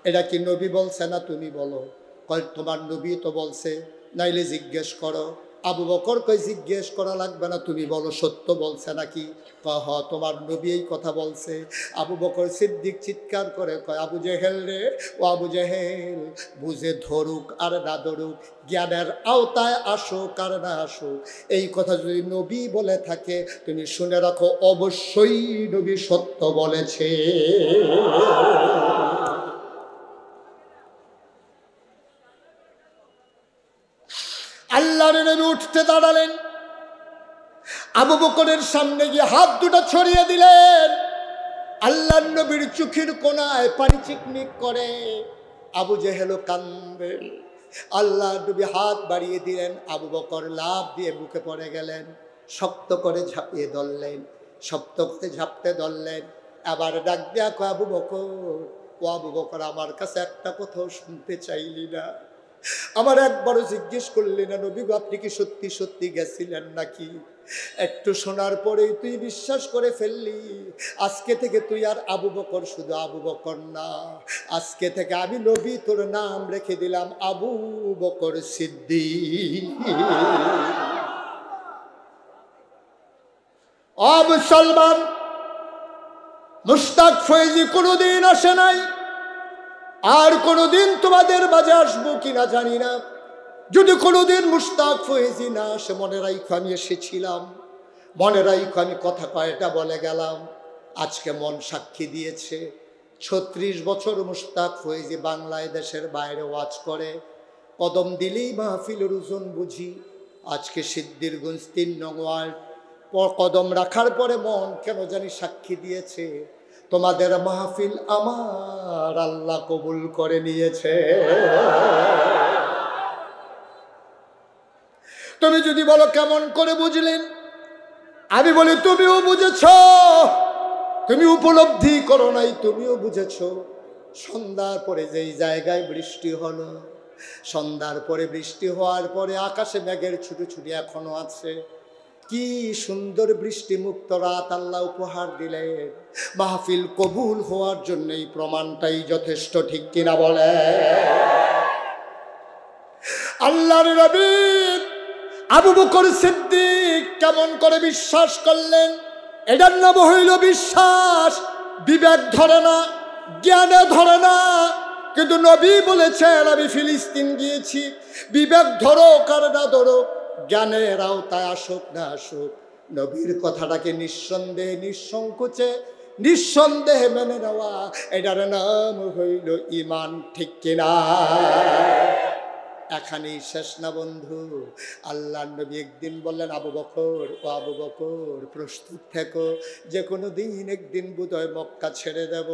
এটা কি নবী বলছে না তুমি বলো? কয় তোমার নবী তো বলছে, নাইলে জিজ্ঞেস করো। আবু বকর কয় জিজ্ঞেস করা লাগবে না, তুমি বলো সত্য বলছে নাকি? কহ তোমার নবী এই কথা বলছে। আবু বকর সিদ্দিক চিৎকার করে কয়, আবু জেহেল রে, ও আবু জেহেল, বুঝে ধরুক আর না ধরুক, জ্ঞানের আওতায় আসুক আর না আসুক, এই কথা যদি নবী বলে থাকে তুমি শুনে রাখো, অবশ্যই নবী সত্য বলেছে। আল্লাহর নবী উঠতে দাঁড়ালেন, আবু বকরের সামনে গিয়ে হাত দুটো ছড়িয়ে দিলেন। আল্লাহর নবীর চোখের কোণায় পানি চিকমিক করে, আবু জেহেলও কান্দে। আল্লাহর নবী হাত বাড়িয়ে দিলেন, আবু বকর লাফ দিয়ে বুকে পড়ে গেলেন, শক্ত করে ঝাঁপিয়ে ধরলেন, শক্ত করে ঝাঁপতে ধরলেন। আবার ডাক দেয়া কয়, আবু বকর, ও আবু বকর, আমার কাছে একটা কথাও শুনতে চাইলি না, আমার একবারও জিজ্ঞেস করলি না নবী গো আপনি কি সত্যি সত্যি গেছিলেন নাকি? একটু শোনার পরেই তুই বিশ্বাস করে ফেললি। আজকে থেকে তুই আর আবু বকর শুধু আবু বকর না, আজকে থেকে আমি নবী তোর নাম রেখে দিলাম আবু বকর সিদ্দিক। মুসলমান, মুশতাক ফয়েজি কোনোদিন আসে নাই, আর কোনোদিন তোমাদের মাঝে আসবো কিনা জানি না। যদি কোনোদিন মুশতাক ফয়েজি না আসে, মনে রাখো আমি এসেছিলাম, মনে রাখো আমি কথা কয়টা বলে গেলাম। আজকে মন সাক্ষী দিয়েছে, 36 বছর মুশতাক ফয়েজি বাংলায় দেশের বাইরে ওয়াজ করে, কদম দিলেই মাহফিলের ওজন বুঝি। আজকে সিদ্ধিরগঞ্জ 3 নং ওয়ার্ড কদম রাখার পরে মন কেন জানি সাক্ষী দিয়েছে, তোমাদের মাহফিল আমার আল্লাহ কবুল করে নিয়েছে। তুমি যদি বলো কেমন করে বুঝলেন, আমি বলি তুমিও বুঝেছ, তুমি উপলব্ধি করো নাই, তুমিও বুঝেছ। সন্ধ্যার পরে যেই জায়গায় বৃষ্টি হলো, সন্ধ্যার পরে বৃষ্টি হওয়ার পরে আকাশে মেঘের ছুটি ছুটি এখনো আছে, কি সুন্দর বৃষ্টি মুক্ত রাত আল্লাহ উপহার দিলেন। মাহফিল কবুল হওয়ার জন্য এই প্রমাণটাই যথেষ্ট, ঠিক কিনা বলে? আল্লাহর নবী আবু বকর সিদ্দিক কেমন করে বিশ্বাস করলেন? এটার নাম হইল বিশ্বাস। বিবেক ধরে না, জ্ঞানে ধরে না, কিন্তু নবী বলেছেন আমি ফিলিস্তিন গিয়েছি। বিবেক ধরো কার না ধরো, জ্ঞানের আওতায় আসুক না আসুক, নবীর কথাটাকে নিঃসন্দেহে নিঃসংকোচে নিঃসন্দেহে মেনে নেওয়া, এটার নাম হইল ঈমান, ঠিক কিনা? এখানেই শেষ না বন্ধু। আল্লাহ নবী একদিন বললেন, আবু বকর, ও আবু বকর প্রস্তুত থেকো, যে কোনো দিন একদিন বোধহয় মক্কা ছেড়ে দেব।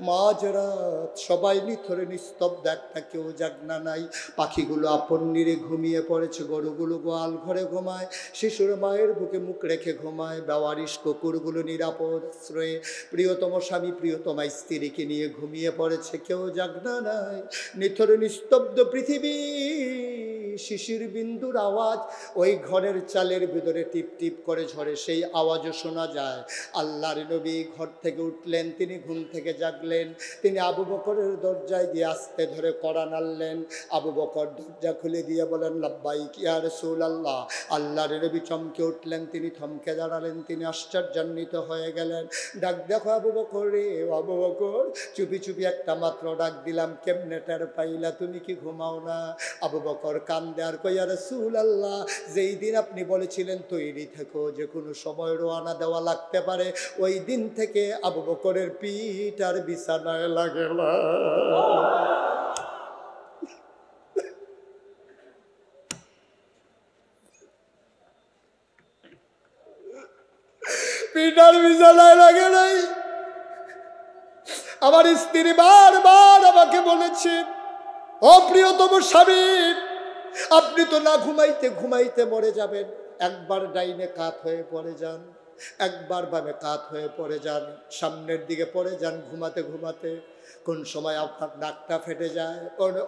মাঝরাত সবাই নিথরে নিস্তব্ধ, একটা কেউ জাগনা নাই। পাখিগুলো আপন নিরে ঘুমিয়ে পড়েছে, গরুগুলো গোয়াল ঘরে ঘুমায়, শিশুর মায়ের বুকে মুখ রেখে ঘুমায়, বেওয়ারিশ কুকুরগুলো নিরাপদ আশ্রয়ে প্রিয়তম স্বামী প্রিয়তমা স্ত্রীকে নিয়ে ঘুমিয়ে পড়েছে, কেউ জাগনা নাই। নিথরে নিস্তব্ধ পৃথিবী, শিশির বিন্দুর আওয়াজ ওই ঘরের চালের ভিতরে টিপ টিপ করে ঝরে, সেই আওয়াজও শোনা যায়। আল্লাহর নবী ঘর থেকে উঠলেন, তিনি ঘুম থেকে জাগলেন, তিনি আবু বকরের দরজায় গিয়ে আস্তে ধরে কড়া নাড়লেন। আবু বকর দরজা খুলে দিয়ে বলেন, লাব্বাইক ইয়া রাসূলুল্লাহ। আল্লাহর নবী চমকে উঠলেন, তিনি থমকে দাঁড়ালেন, তিনি আশ্চর্যান্বিত হয়ে গেলেন। ডাক দেখো আবু বকর রে, আবু বকর, চুপি চুপি একটা মাত্র ডাক দিলাম, কেমনে টের পাইলা? তুমি কি ঘুমাও না? আবু বকর কান্দে আর কই, ইয়া রাসূলুল্লাহ, যেই দিন আপনি বলেছিলেন তৈরি থেকো, যে কোনো সময় রওনা দেওয়া লাগতে পারে, ওই দিন থেকে আবু বকরের পিঠ আর বিছানায় লাগে না। পিঠ আর বিছানায় লাগে নাই। আমার স্ত্রী বারবার আমাকে বলেছে, ও প্রিয়তম স্বামী, আপনি তো না ঘুমাইতে ঘুমাইতে মরে যাবেন। একবার ডাইনে কাত হয়ে পড়ে যান, একবার বামে কাত হয়ে পড়ে যান, সামনের দিকে পড়ে যান ঘুমাতে ঘুমাতে, কোন সময় আপনার নাকটা ফেটে যায়।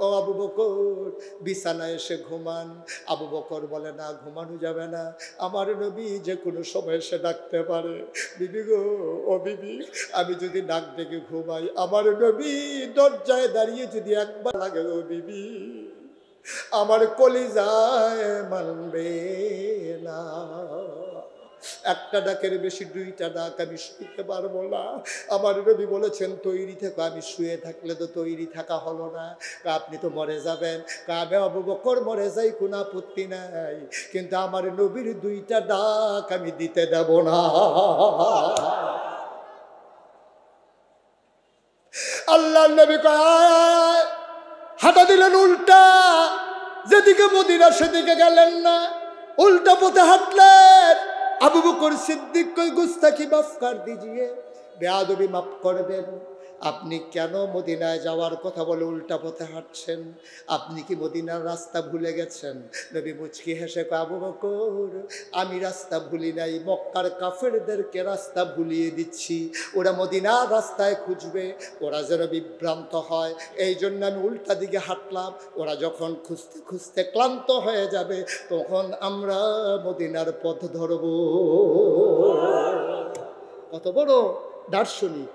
ও আবু বকর, বিছানায় এসে ঘুমান। আবু বকর বলে, না, ঘুমানো যাবে না, আমার নবী যে কোনো সময় এসে ডাকতে পারে। বিবি গো, ও বিবি, আমি যদি ডাক ডেকে ঘুমাই, আমার নবী দরজায় দাঁড়িয়ে যদি একবার লাগে, ও বিবি, আমার কলিজায় মানবে না। একটা ডাকের বেশি দুইটা ডাক আমি শুইতে পারবো না। আমার নবী বলেছেন তৈরি থেকো। আমি শুয়ে থাকলে তো তৈরি থাকা হলো না। আপনি তো মরে যাবেন। আমি আবু বকর মরে যাই, কোনো আপত্তি নাই, কিন্তু আমার নবীর দুইটা ডাক আমি দিতে দেব না। আল্লাহর নবী কয়, হাঁটা দিলেন উল্টা, যেদিকে মদিনা সেদিকে গেলেন না, উল্টা পথে হাঁটলেন। আবু বকর সিদ্দিক কই, গুস্তাখি মাফ কর দিজিয়ে, বেয়াদবি মাফ করবেন। আপনি কেন মদিনায় যাওয়ার কথা বলে উল্টা পথে হাঁটছেন? আপনি কি মদিনার রাস্তা ভুলে গেছেন? নবী মুচকি হেসে কয়, আবু বকর, আমি রাস্তা ভুলি নাই, মক্কার কাফেরদেরকে রাস্তা ভুলিয়ে দিচ্ছি। ওরা মদিনার রাস্তায় খুঁজবে, ওরা যেন বিভ্রান্ত হয়, এই জন্য আমি উল্টা দিকে হাঁটলাম। ওরা যখন খুঁজতে খুঁজতে ক্লান্ত হয়ে যাবে, তখন আমরা মদিনার পথ ধরব। কত বড় দার্শনিক,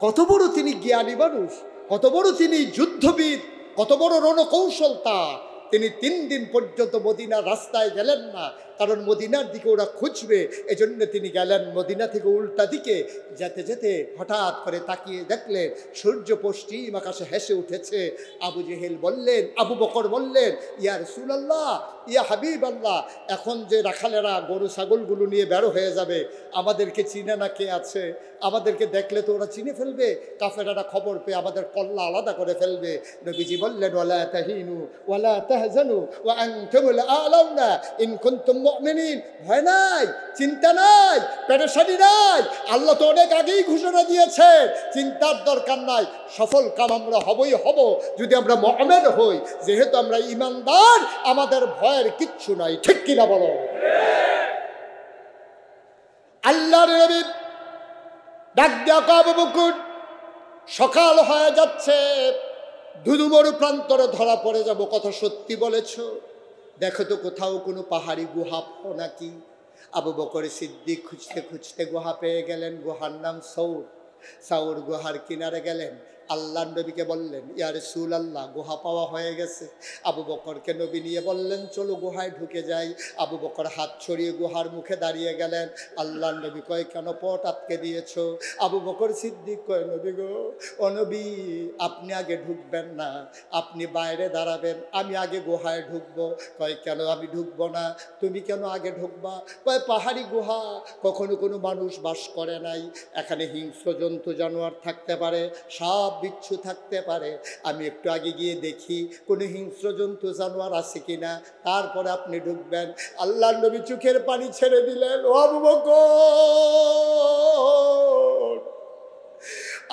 কত বড় তিনি জ্ঞানী মানুষ, কত বড় তিনি যুদ্ধবিদ, কত বড় রণকৌশল তার। তিনি 3 দিন পর্যন্ত মদিনার রাস্তায় গেলেন না, কারণ মদিনার দিকে ওরা খুঁজবে, এজন্য তিনি গেলেন মদিনা থেকে উল্টা দিকে। যেতে যেতে হঠাৎ করে তাকিয়ে দেখলেন সূর্য পশ্চিম আকাশে হেসে উঠেছে। আবু জেহেল বললেন, আবু বকর বললেন, ইয়া রাসূলুল্লাহ, ইয়া হাবিব আল্লাহ, এখন যে রাখালেরা গরু ছাগলগুলো নিয়ে বেরো হয়ে যাবে, আমাদেরকে চিনে না কে আছে? আমাদেরকে দেখলে তো ওরা চিনে ফেলবে, কাফেরারা খবর পেয়ে আমাদের কল্লা আলাদা করে ফেলবে। নবীজি বললেন, ওয়ালা তাহিনু ওয়ালা তাহজানু ওয়া আনতুমুল আ'লাউনা ইন কুনতুম মুমিনিন। ভয় নাই, চিন্তা নাই, পেরেশানি নাই, আল্লাহ তো অনেক আগেই ঘোষণা দিয়েছে, চিন্তার দরকার নাই। সফল কাম আমরা হবই হব যদি আমরা মুমিন হই। যেহেতু আমরা ঈমানদার, আমাদের ভয়ের কিচ্ছু নাই, ঠিক কিনা বলো? আল্লাহর নবী ডাক দিয়া আবু বকর, সকাল হয়ে যাচ্ছে, ধুধুমরু প্রান্তরে ধরা পড়ে যাব, কথা সত্যি বলেছ, দেখো তো কোথাও কোনো পাহাড়ি গুহা পাও নাকি? আবু বকর সিদ্দিক খুঁজতে খুঁজতে গুহা পেয়ে গেলেন। গুহার নাম সৌর। সৌর গুহার কিনারে গেলেন। আল্লাহ নবীকে বললেন, ইয়া রাসূলুল্লাহ, গুহা পাওয়া হয়ে গেছে। আবু বকরকে নবী নিয়ে বললেন, চলো গুহায় ঢুকে যাই। আবু বকর হাত ছড়িয়ে গুহার মুখে দাঁড়িয়ে গেলেন। আল্লাহ নবী কয়, কেন পথ আটকে দিয়েছ? আবু বকর সিদ্দিক কয়, নবী গো, ও নবী, আপনি আগে ঢুকবেন না, আপনি বাইরে দাঁড়াবেন, আমি আগে গুহায় ঢুকবো। কয়, কেন আমি ঢুকবো না? তুমি কেন আগে ঢুকবা? কয়, পাহাড়ি গুহা, কখনো কোনো মানুষ বাস করে নাই, এখানে হিংস্র জন্তু জানোয়ার থাকতে পারে, সাপ বিচ্ছু থাকতে পারে, আমি একটু আগে গিয়ে দেখি কোনো হিংস্র জন্তু জানোয়ার আছে কিনা, তারপরে আপনি ঢুকবেন। আল্লাহর নবী চোখের পানি ছেড়ে দিলেন। ও আবু বকর,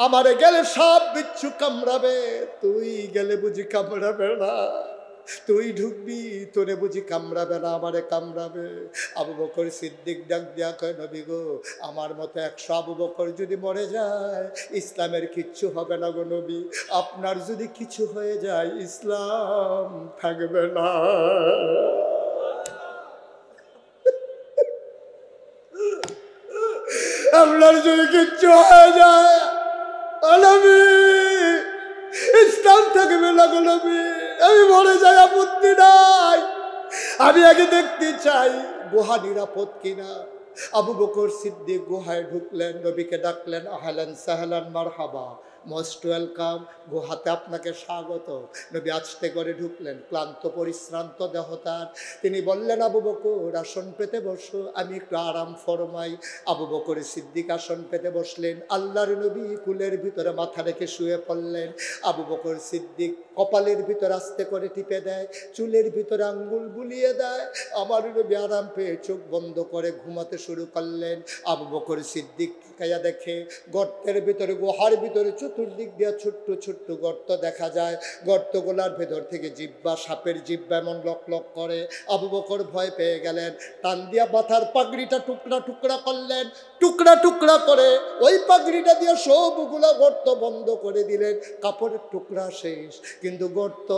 আমারে গেলে সাপ বিচ্ছু কামড়াবে, তুই গেলে বুঝি কামড়াবে না? তুই ঢুকবি, তোরে বুঝি কামড়াবে না, আমারে কামড়াবে? আবু বকর সিদ্দিক ডাক দিয়া কয়, নবী গো, আমার মতো 100 আবু বকর যদি মরে যায়, ইসলামের কিচ্ছু হবে না গো নবী। আপনার যদি কিছু হয়ে যায়, ইসলাম থাকবে না। আপনার যদি কিচ্ছু হয়ে যায়, নবী, ইসলাম থাকবে না গো নবী। আমি মরে যাই, আপত্তি নাই, আমি আগে দেখতে চাই গুহা নিরাপদ কিনা। আবু বকর সিদ্দিক গুহায় ঢুকলেন, নবীকে ডাকলেন, আহলান সাহলান মারহাবা, মোস্ট ওয়েলকাম, গুহাতে আপনাকে স্বাগত। নবী আস্তে করে ঢুকলেন, ক্লান্ত পরিশ্রান্ত দেহ তার। তিনি বললেন, আবু বকর, আসন পেতে বসো, আমি একটু আরাম ফরমাই। আবু বকর সিদ্দিক আসন পেতে বসলেন। আল্লাহর নবী কুলের ভিতরে মাথা রেখে শুয়ে পড়লেন। আবু বকর সিদ্দিক কপালের ভিতর আস্তে করে টিপে দেয়, চুলের ভিতরে আঙ্গুল বুলিয়ে দেয়। আমার নবী আরাম পেয়ে চোখ বন্ধ করে ঘুমাতে শুরু করলেন। আবু বকর সিদ্দিক কায়া দেখে গর্তের ভিতরে, গুহার ভিতরে চতুর্দিক দিয়ে ছোট্ট ছোট্ট গর্ত দেখা যায়। গর্তগুলার ভেতর থেকে জিব্বা, সাপের জিব্বা এমন লক লক করে। আবু বকর ভয় পেয়ে গেলেন, টান দিয়া মাথার পাগড়িটা টুকরা টুকরা করলেন। টুকরা টুকরা করে ওই পাগড়িটা দিয়ে সবগুলা গর্ত বন্ধ করে দিলেন। কাপড়ের টুকরা শেষ, কিন্তু গর্ত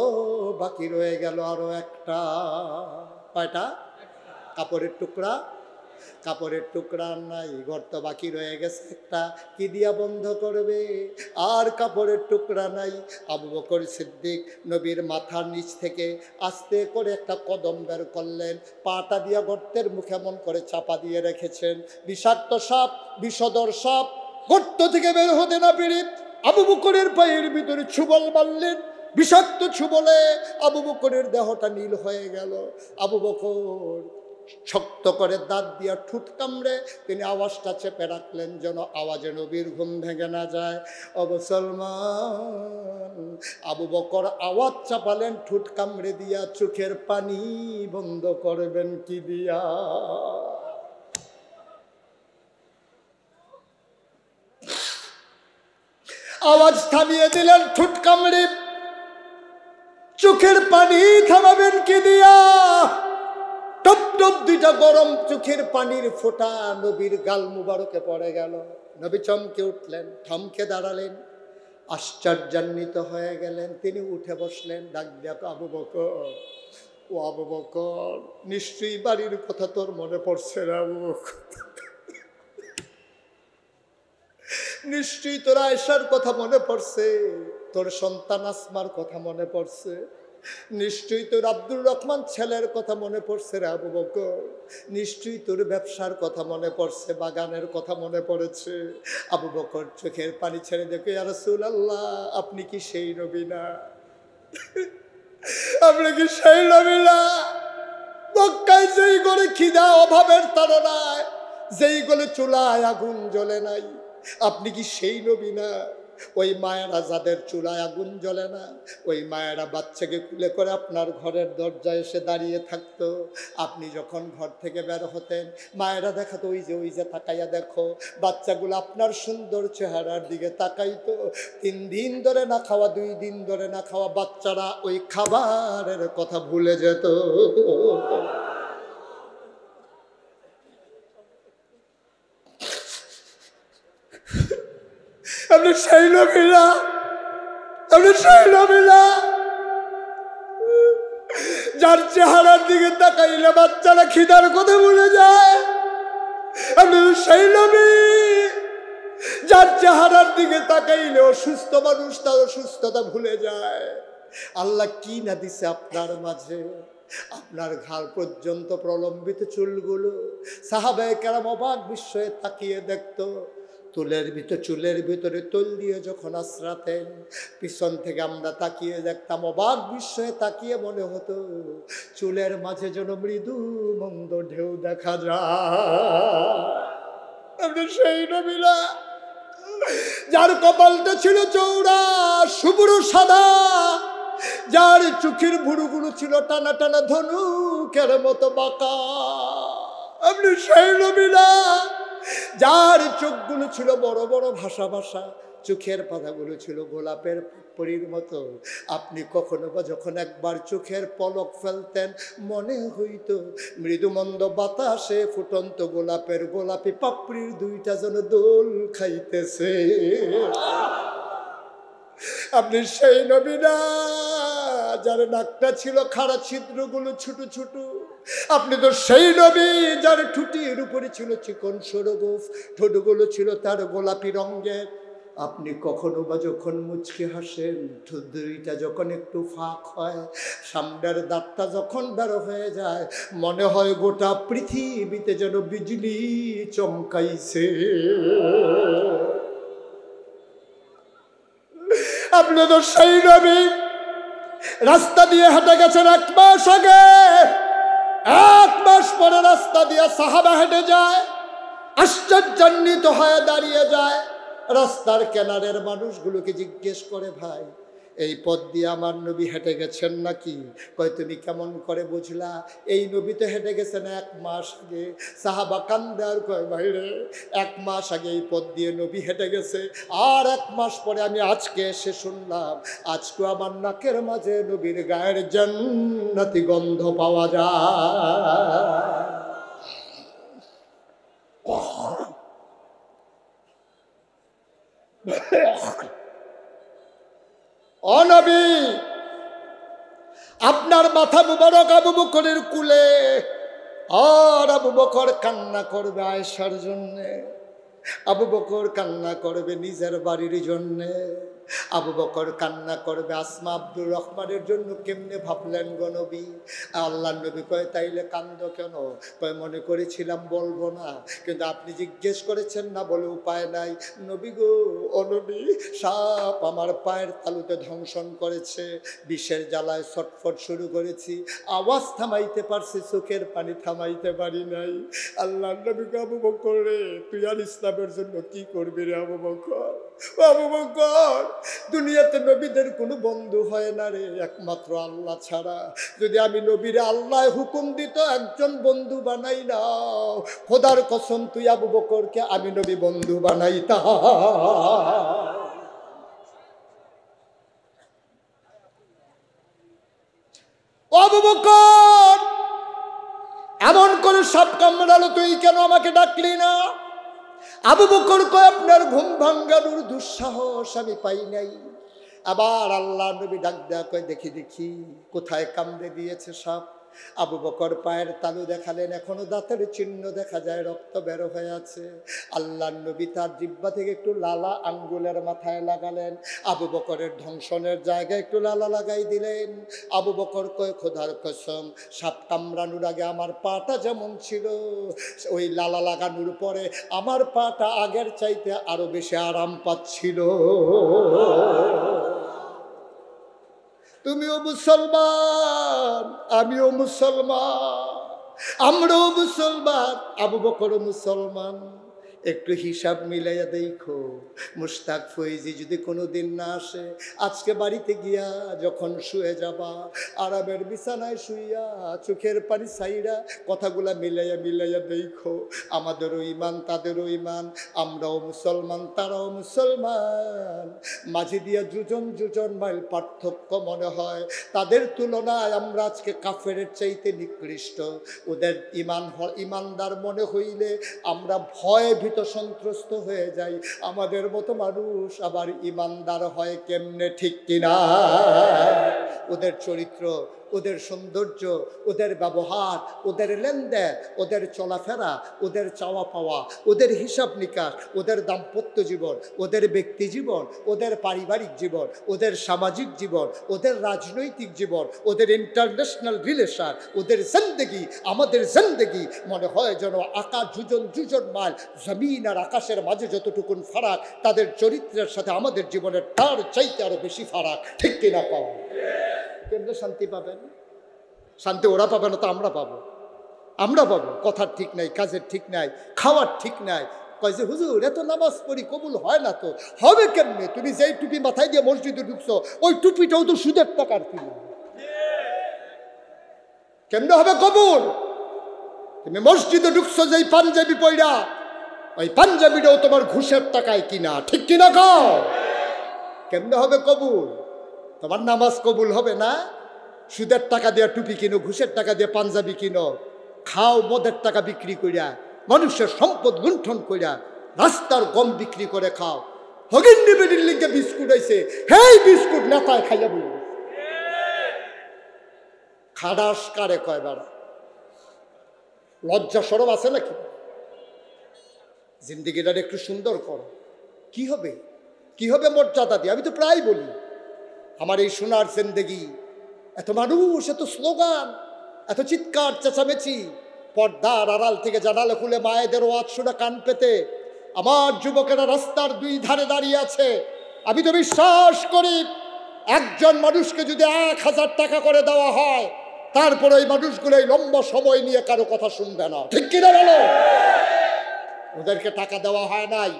বাকি রয়ে গেল আরো একটা। কয়টা? কাপড়ের টুকরা, কাপড়ের টুকরা নাই, গর্ত বাকি রয়ে গেছে একটা। কি দিয়া বন্ধ করবে? আর কাপড়ের টুকরা নাই। আবু বকর সিদ্দিক নবীর মাথার নিচ থেকে আস্তে করে একটা কদম বের করলেন, পাটা দিয়া গর্তের মুখে এমন করে চাপা দিয়ে রেখেছেন। বিষাক্ত সাপ, বিষধর সাপ গর্ত থেকে বের হতে না পেরে আবু বকরের পায়ের ভিতরে ছুবল মারলেন। বিষাক্ত ছুবলে আবু বকরের দেহটা নীল হয়ে গেল। আবু বকর শক্ত করে দাঁত দিয়া ঠুট কামড়ে তিনি আওয়াজটা চেপে রাখলেন, যেন আওয়াজে নবীর ঘুম ভেঙে না যায়। ও মুসলমান, আবু বকর আওয়াজ চাপালেন ঠুট কামড়ে দিয়া, চোখের পানি বন্ধ করবেন কি দিয়া? আওয়াজ থামিয়ে দিলেন ঠুট কামড়ে, চোখের পানি থামাবেন কি দিয়া? টপ টপ দুইটা গরম চোখের পানির ফোঁটা নবীর গাল মুবারকে পড়ে গেল। নবী চমকে উঠলেন, থমকে দাঁড়ালেন, আশ্চর্যান্বিত হয়ে গেলেন। তিনি উঠে বসলেন, ডাক দিয়া আবু বকর, ও আবু বকর, নিশ্চয়ই বাড়ির কথা তোর মনে পড়ছে না আবু বকর? নিশ্চয়ই তোর আয়েশার কথা মনে পড়ছে, তোর সন্তান আসমার কথা মনে পড়ছে, নিশ্চয়ই তোর আব্দুর রহমান ছেলের কথা মনে পড়ছে রে আবু বকর, নিশ্চয়ই তোর ব্যবসার কথা মনে পড়ছে, বাগানের কথা মনে পড়েছে। আবু বকর চোখের পানি ছেড়ে দেখে, ইয়া রাসূলুল্লাহ, আপনি কি সেই নবী না? আপনি কি সেই নবী না? মক্কায় যেই ঘরে খিদা অভাবের তাড়নায়, যেই ঘরে চুলায় আগুন জ্বলে নাই, আপনি কি সেই নবী না? ওই মায়েরা যাদের চুলায় আগুন জ্বলে না, ওই মায়েরা বাচ্চাকে কুলে করে আপনার ঘরের দরজায় এসে দাঁড়িয়ে থাকতো। আপনি যখন ঘর থেকে বের হতেন, মায়েরা দেখাতো, ওই যে তাকাইয়া দেখো। বাচ্চাগুলো আপনার সুন্দর চেহারার দিকে তাকাইতো। 3 দিন ধরে না খাওয়া, 2 দিন ধরে না খাওয়া বাচ্চারা ওই খাবারের কথা ভুলে যেত। আপনি সেই নবী না? আপনি সেই নবী না যার চেহারার দিকে তাকাইলে বাচ্চারা খিদার কথা ভুলে যায়? আমি সেই নবী যার চেহারার দিকে তাকাইলে অসুস্থ মানুষ তার অসুস্থতা ভুলে যায়। আল্লাহ কি না দিছে আপনার মাঝে, আপনার ঘাড় পর্যন্ত প্রলম্বিত চুলগুলো। সাহাবায়ে কেরাম অবাক বিস্ময়ে তাকিয়ে দেখতো। চুলের ভিতরে তৈল দিয়ে যখন আশ্রাতেন, পিছন থেকে আমরা তাকিয়ে দেখতাম, অবাক বিস্ময়ে তাকিয়ে মনে হতো চুলের মাঝে যেন মৃদু মন্দ ঢেউ দেখা যায়। আপনি সেই নবী না যার কপালটা ছিল চৌড়া শুভ্র সাদা, যার চোখের ভুরুগুলো ছিল টানা টানা ধনুকের মতো বাঁকা। আপনি সেই নবী না যার চোখগুলো ছিল বড় বড় ভাষা ভাষা, চোখের পাতাগুলো ছিল গোলাপের পরির মতো। আপনি কখনো বা যখন একবার চোখের পলক ফেলতেন, মনে হইতো মৃদুমন্দ বাতাসে ফুটন্ত গোলাপের গোলাপি পাপড়ির দুইটা যেন দোল খাইতেছে। আপনি সেই নবী না যার নাকটা ছিল খাড়া, ছিদ্রগুলো ছোট ছোট। আপনি তো সেই নবী যার ঠুটির উপরে ছিল চিকন সরগোফ, ঠোঁটগুলো ছিল তার গোলাপি রঙের। আপনি কখনো বা যখন মুচকি হাসেন, ঠোঁট দুইটা যখন একটু ফাঁক হয়, সামনের দাঁতটা যখন বের হয়ে যায়, মনে হয় গোটা পৃথিবীতে যেন বিজলি চমকাইছে। আপনি তো সেই নবী রাস্তা দিয়ে হেঁটে গেছেন 1 মাস আগে, 1 মাস পরে রাস্তা দিয়ে সাহাবা হেঁটে যায়, আশ্চর্যান্বিত হয়ে দাঁড়িয়ে যায়। রাস্তার কিনারের মানুষগুলোকে জিজ্ঞেস করে, ভাই এই পথ দিয়ে আমার নবী হেঁটে গেছেন নাকি? কয় তুমি কেমন করে বুঝলা? এই নবী তো হেঁটে গেছেন 1 মাস আগে। সাহাবা কান্দে আর কয়, ভাই রে 1 মাস আগে এই পথ দিয়ে নবী হেঁটে গেছে, আর 1 মাস পরে আমি আজকে এসে শুনলাম আজকে আমার নাকের মাঝে নবীর গায়ের জান্নাতি গন্ধ পাওয়া যায়। ও নবী, আপনার মাথা মুবারক আবু বকরের কুলে, আর আবু বকর কান্না করবে আয়েশার জন্যে, আবু বকর কান্না করবে নিজের বাড়ির জন্যে, আবু বকর কান্না করবে আসমা আব্দুর রহমানের জন্য। কেমনে ভাবলেন গো নবী? আল্লাহর নবী কয়, তাইলে কান্দ কেন? কয়, মনে করেছিলাম বলবো না, কিন্তু আপনি জিজ্ঞেস করেছেন না বলে উপায় নাই। নবী গো, ও নবী, সাপ আমার পায়ের তালুতে ধ্বংসন করেছে, বিষের জ্বালায় ছটফট শুরু করেছি, আওয়াজ থামাইতে পারছি, চোখের পানি থামাইতে পারি নাই। আল্লাহর নবী কয়, আবু বকর রে, তুই আর ইসলামের জন্য কি করবি রে আবু বকর? আবু বকর, দুনিয়াতে নবীদের কোনো বন্ধু হয় না রে, একমাত্র আল্লাহ ছাড়া। যদি আমি নবীরে আল্লাহ হুকুম দিত একজন বন্ধু বানাই নাও, খোদার কসম তুই আবু বকরকে আমি নবী বন্ধু বানাইতাম। আবু বকর, এমন করে সাপ কামড়ালো, তুই কেন আমাকে ডাকলি না? আবু বকর কয়, আপনার ঘুম ভাঙ্গানোর দুঃসাহস আমি পাই নাই। আবার আল্লাহ নবী ডাক দেয়া কয়, দেখি দেখি কোথায় কামড়ে দিয়েছে সাপ। আবু বকর পায়ের তালু দেখালেন, এখনো দাঁতের চিহ্ন দেখা যায়, রক্ত বের হয়ে আছে। আল্লাহ নবী তার জিহ্বা থেকে একটু লালা আঙ্গুলের মাথায় লাগালেন, আবু বকরের ধ্বংসনের জায়গায় একটু লালা লাগাই দিলেন। আবু বকর কয়, খোদার কসম, সাপ কামড়ানোর আগে আমার পাটা যেমন ছিল, ওই লালা লাগানোর পরে আমার পাটা আগের চাইতে আরো বেশি আরাম পাচ্ছিল। তুমিও মুসলমান, আমিও মুসলমান, আমরাও মুসলমান, আবু বকরও মুসলমান। একটু হিসাব মিলাইয়া দেখো, মুশতাক ফয়েজি যদি কোনো দিন না আসে, আজকে বাড়িতে গিয়া যখন শুয়ে যাবা, আরামের বিছানায় শুইয়া চোখের পানি ছাইরা কথাগুলা মিলাইয়া মিলাইয়া দেখো, আমাদেরও ইমান তাদেরও ইমান, আমরাও মুসলমান তারাও মুসলমান, মাঝে দিয়া যোজন মাইল পার্থক্য মনে হয়। তাদের তুলনায় আমরা আজকে কাফেরের চাইতে নিকৃষ্ট। ওদের ইমানদার মনে হইলে আমরা ভয়ে ভীত সন্ত্রস্ত হয়ে যাই। আমাদের মতো মানুষ আবার ইমানদার হয় কেমনে, ঠিক কিনা? ওদের চরিত্র, ওদের সৌন্দর্য, ওদের ব্যবহার, ওদের লেনদেন, ওদের চলাফেরা, ওদের চাওয়া পাওয়া, ওদের হিসাব নিকাশ, ওদের দাম্পত্য জীবন, ওদের ব্যক্তি জীবন, ওদের পারিবারিক জীবন, ওদের সামাজিক জীবন, ওদের রাজনৈতিক জীবন, ওদের ইন্টারন্যাশনাল রিলেশন, ওদের জিন্দেগি আমাদের জিন্দেগি মনে হয় যেন আকাশ যুজন মাইল, জমিন আর আকাশের মাঝে যতটুকুন ফারাক, তাদের চরিত্রের সাথে আমাদের জীবনের তার চাইতে আরো বেশি ফারাক। ঠিক কিনা পাওয়া? কেমনে শান্তি পাবেন? শান্তি ওরা পাবে না তো আমরা পাবো। আমরা পাবো। কথার ঠিক নাই, কাজের ঠিক নাই, খাওয়ার ঠিক নাই। কয় যে হুজুর এত নামাজ পড়ি কবুল হয় না তো। হবে কেমনে? তুমি যেই টুপি মাথায় দিয়ে মসজিদে ঢুকছো ওই টুপিটাও তো সুদের টাকার কিনা। কেমনে হবে কবুল? তুমি মসজিদে ঢুকছো যেই পাঞ্জাবি পয়রা, ওই পাঞ্জাবিটাও তোমার ঘুষের টাকায় কিনা। ঠিক কিনা কও? কেমনে হবে কবুল? তোমার নামাজ কবুল হবে না। সুদের টাকা দিয়ে টুপি কিনো, ঘুষের টাকা দিয়ে পাঞ্জাবি কিনো, খাও মদের টাকা বিক্রি করিয়া, মানুষের সম্পদ লুণ্ঠন করিয়া, রাস্তার গম বিক্রি করে খাও। হগিন্ডি বেডির লিগে বিস্কুট আইছে, হেই বিস্কুট নেতায় খাইয়া বলবে। খাদাস কারে কয় বেড়া? লজ্জা সরব আছে নাকি? জিন্দিগিটার একটু সুন্দর করো। কি হবে? কি হবে মর্যাদা দিয়ে? আমি তো প্রায় বলি আমার এই সোনার জিন্দেগি, এত মানুষ, এত স্লোগান, এত চিৎকার চেঁচামেচি, পর্দার আড়াল থেকে জানালা খুলে মায়েদের ওয়াজ শুনে কান পেতে আমার যুবকেরা রাস্তার দুই ধারে দাঁড়িয়ে আছে। আমি তো বিশ্বাস করি একজন মানুষকে যদি 1000 টাকা করে দেওয়া হয়, তারপরে ওই মানুষগুলো এই লম্বা সময় নিয়ে কারো কথা শুনবে না। ঠিক কিনা বলো? ওদেরকে টাকা দেওয়া হয় নাই,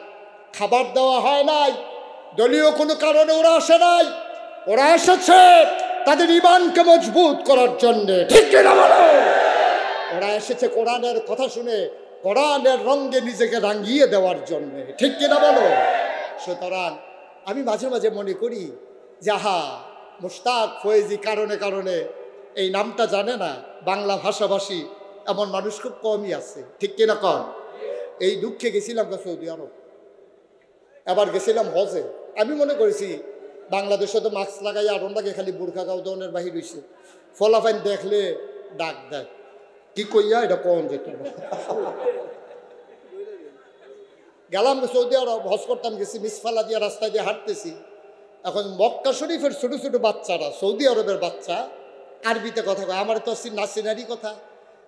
খাবার দেওয়া হয় নাই, দলীয় কোনো কারণে ওরা আসে নাই। ওরা এসেছে তাদের ঈমানকে মজবুত করার জন্যে। ঠিক কিনা বলো? ওরা এসেছে কোরআনের কথা শুনে কোরআনের রঙে নিজেকে রাঙিয়ে দেওয়ার জন্যে। ঠিক কিনা বলো? সুতরাং আমি মাঝে মাঝে মনে করি যে আহা, মুশতাক ফয়েজি কারণে কারণে এই নামটা জানে না বাংলা ভাষাভাষী এমন মানুষ খুব কমই আছে। ঠিক কিনা কন? এই দুঃখে গেছিলাম সৌদি আরব, এবার গেছিলাম হজে। আমি মনে করেছি বাংলাদেশে তো মাস্ক লাগাই আর ওনাকে খালি বুর্খা কাউদনের বাহির হয়েছে, ফলাফাইন দেখলে ডাক দেয়। কি কইয়া এটা কন যেত। গেলাম সৌদি আরব, হজ করতাম, গেছি মিসফালা দিয়ে রাস্তা দিয়ে হাঁটতেছি। এখন মক্কা শরীফের ছোট ছোট বাচ্চারা, সৌদি আরবের বাচ্চা, আরবিতে কথা কয়। আমার তো নাসিনারি কথা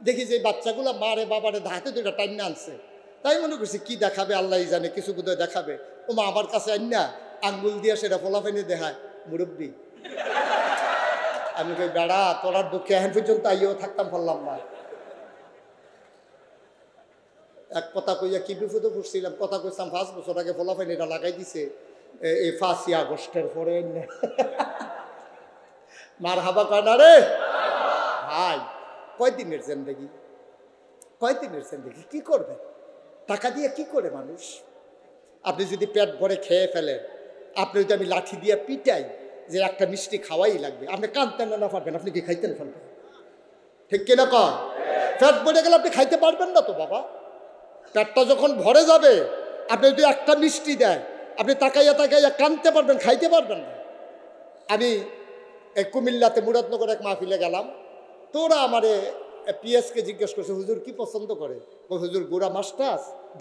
দেখি যে বাচ্চাগুলো মারে বাবারে হাতে দুটা টাইনা আনছে। তাই মনে করছি কি দেখাবে আল্লাহ জানে, কিছু বোধহয় দেখাবে। ও মা আমার কাছে আইনা আঙ্গুল দিয়া সেটা ফলাফেনে দেখায় মুরব্বী। আমি কই বেড়া তোরার দুঃখে এখন পর্যন্ত আইও থাকতাম পারলাম না। এক কথা কইয়া কি বিপদে পড়ছিলাম। কথা কইতাম 5 বছর আগে ফলাফেন এটা লাগাই দিছে এই 5ই আগস্টের পরে। মার হাবা কয় না রে ভাই। কয়দিনের জিন্দেগি, কয়দিনের জিন্দেগি, কি করবে? টাকা দিয়ে কি করে মানুষ? আপনি যদি পেট ভরে খেয়ে ফেলেন, আপনি যদি আমি লাঠি দিয়ে পিটাই যে একটা মিষ্টি খাওয়াই লাগবে, আপনি কাঁদতেন না পারবেন, আপনি কি খাইতেন ফেলবেন? ঠিক কিনা কন? পেট ভরে গেলে আপনি খাইতে পারবেন না তো বাবা। পেটটা যখন ভরে যাবে, আপনি যদি একটা মিষ্টি দেয়, আপনি তাকাইয়া তাকাইয়া কাঁদতে পারবেন, খাইতে পারবেন না। আমি এই কুমিল্লাতে মুরাদনগর এক মাহফিলে গেলাম, তো ওরা আমারে পিএসকে জিজ্ঞেস করছে হুজুর কি পছন্দ করে? ওই হুজুর গুড়া মাছটা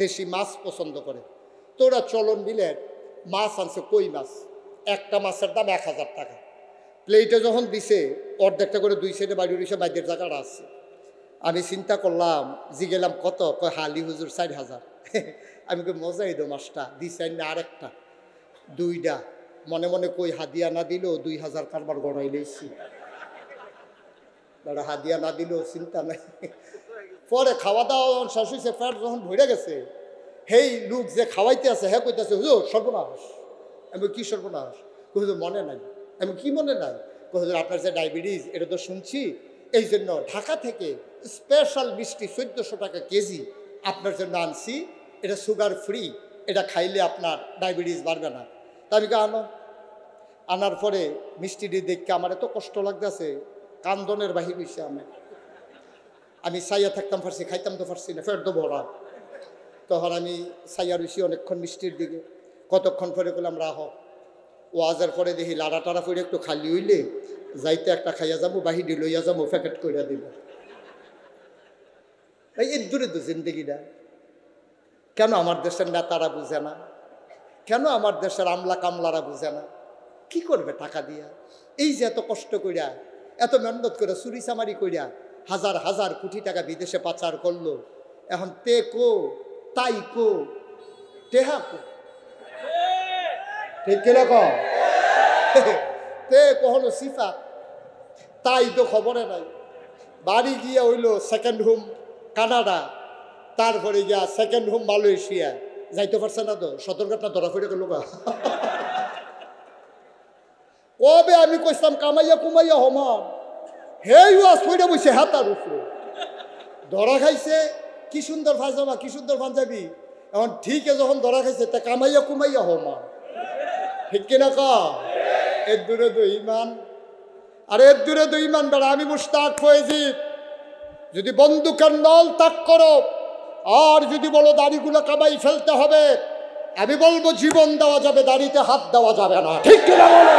দেশি মাছ পছন্দ করে। তো ওরা চলন বিলের মাছ আনছে, কই মাছ, একটা মাছের দাম 1000 টাকা। প্লেটে যখন দিছে অর্ধেকটা করে 2 সাইডে বাড়ি উড়িয়ে বাইদের জায়গাটা আছে। আমি চিন্তা করলাম, জিগেলাম কত? কয় হালি হুজুর 4000। আমি কই মজাই দো মাছটা দিছে না, আরেকটা 2টা। মনে মনে কই হাদিয়া না দিলেও 2000 কারবার গড়াই লেছি। হাদিয়া না দিলেও চিন্তা নাই। পরে খাওয়া দাওয়া শেষ হয়েছে, পেট যখন ভরে গেছে, হেই লোক যে খাওয়াইতে আছে হ্যাঁ কইতেছে হুজুর সর্বনাশ। আমি কি সর্বনাশ? হুজুর মনে নাই। আমি কি মনে নাই? হুজুর আপনার যে ডায়াবেটিস এটা তো শুনছি, এই জন্য ঢাকা থেকে স্পেশাল মিষ্টি 1400 টাকা কেজি আপনার জন্য আনছি, এটা সুগার ফ্রি, এটা খাইলে আপনার ডায়াবেটিস বাড়বে না। তা আমি আনো। আনার পরে মিষ্টিটি দেখে আমার এত কষ্ট লাগতেছে, কান্দনের বাহির হইছে। আমি সাইয়া থাকতাম পারছি, খাইতাম তো পারছি না, ফের তো ভরা। তখন আমি সাইয়া রুইছি অনেকক্ষণ মিষ্টির দিকে। কতক্ষণ পরে করলাম রাহ। ওয়াজের পরে দেখি লাড়া টাড়া করে একটু খালি হইলে যাইতে একটা খাইয়া যাবো, বাহিরে লইয়া যাবো, প্যাকেট কইরা দিব। এই এর দূরে তো জিন্দগিটা। কেন আমার দেশের নেতারা বুঝে না? কেন আমার দেশের আমলা কামলারা বুঝে না? কি করবে টাকা দিয়া? এই যে এত কষ্ট কইরা, এত মেহনত করে, চুরি চামারি কইরা হাজার হাজার কোটি টাকা বিদেশে পাচার করলো, এখন তে কো তাই কো টেহা কো, ঠিক কিরকম? তে কখনো সিফা তাই তো খবরে নাই। বাড়ি গিয়া হইলো সেকেন্ড হোম কানাডা, তারপরে গিয়া সেকেন্ড হোম মালয়েশিয়া, যাইতে পারছে না তো, সতর্কতা ধরা ফিরে গেল। কবে আমি কইতাম কামাইয়া কুমাইয়া হমান, হেই ওয়াজ পইরা বইছে হাতার উপরে, ধরা খাইছে। কি সুন্দর পায়জামা, কি সুন্দর পাঞ্জাবি, এখন ঠিক যখন ধরা খাইছে তা কামাইয়া কুমাইয়া হমান, ঠিক কিনা কা? এর দূরে তো ইমান, আর এর দূরে তো ইমান বেড়া। আমি মুশতাক ফয়েজি, যদি বন্দুকের নল তাক করো আর যদি বলো দাড়িগুলো কামাই ফেলতে হবে, আমি বলবো জীবন দেওয়া যাবে, দাড়িতে হাত দেওয়া যাবে না, ঠিক কিনা বলো?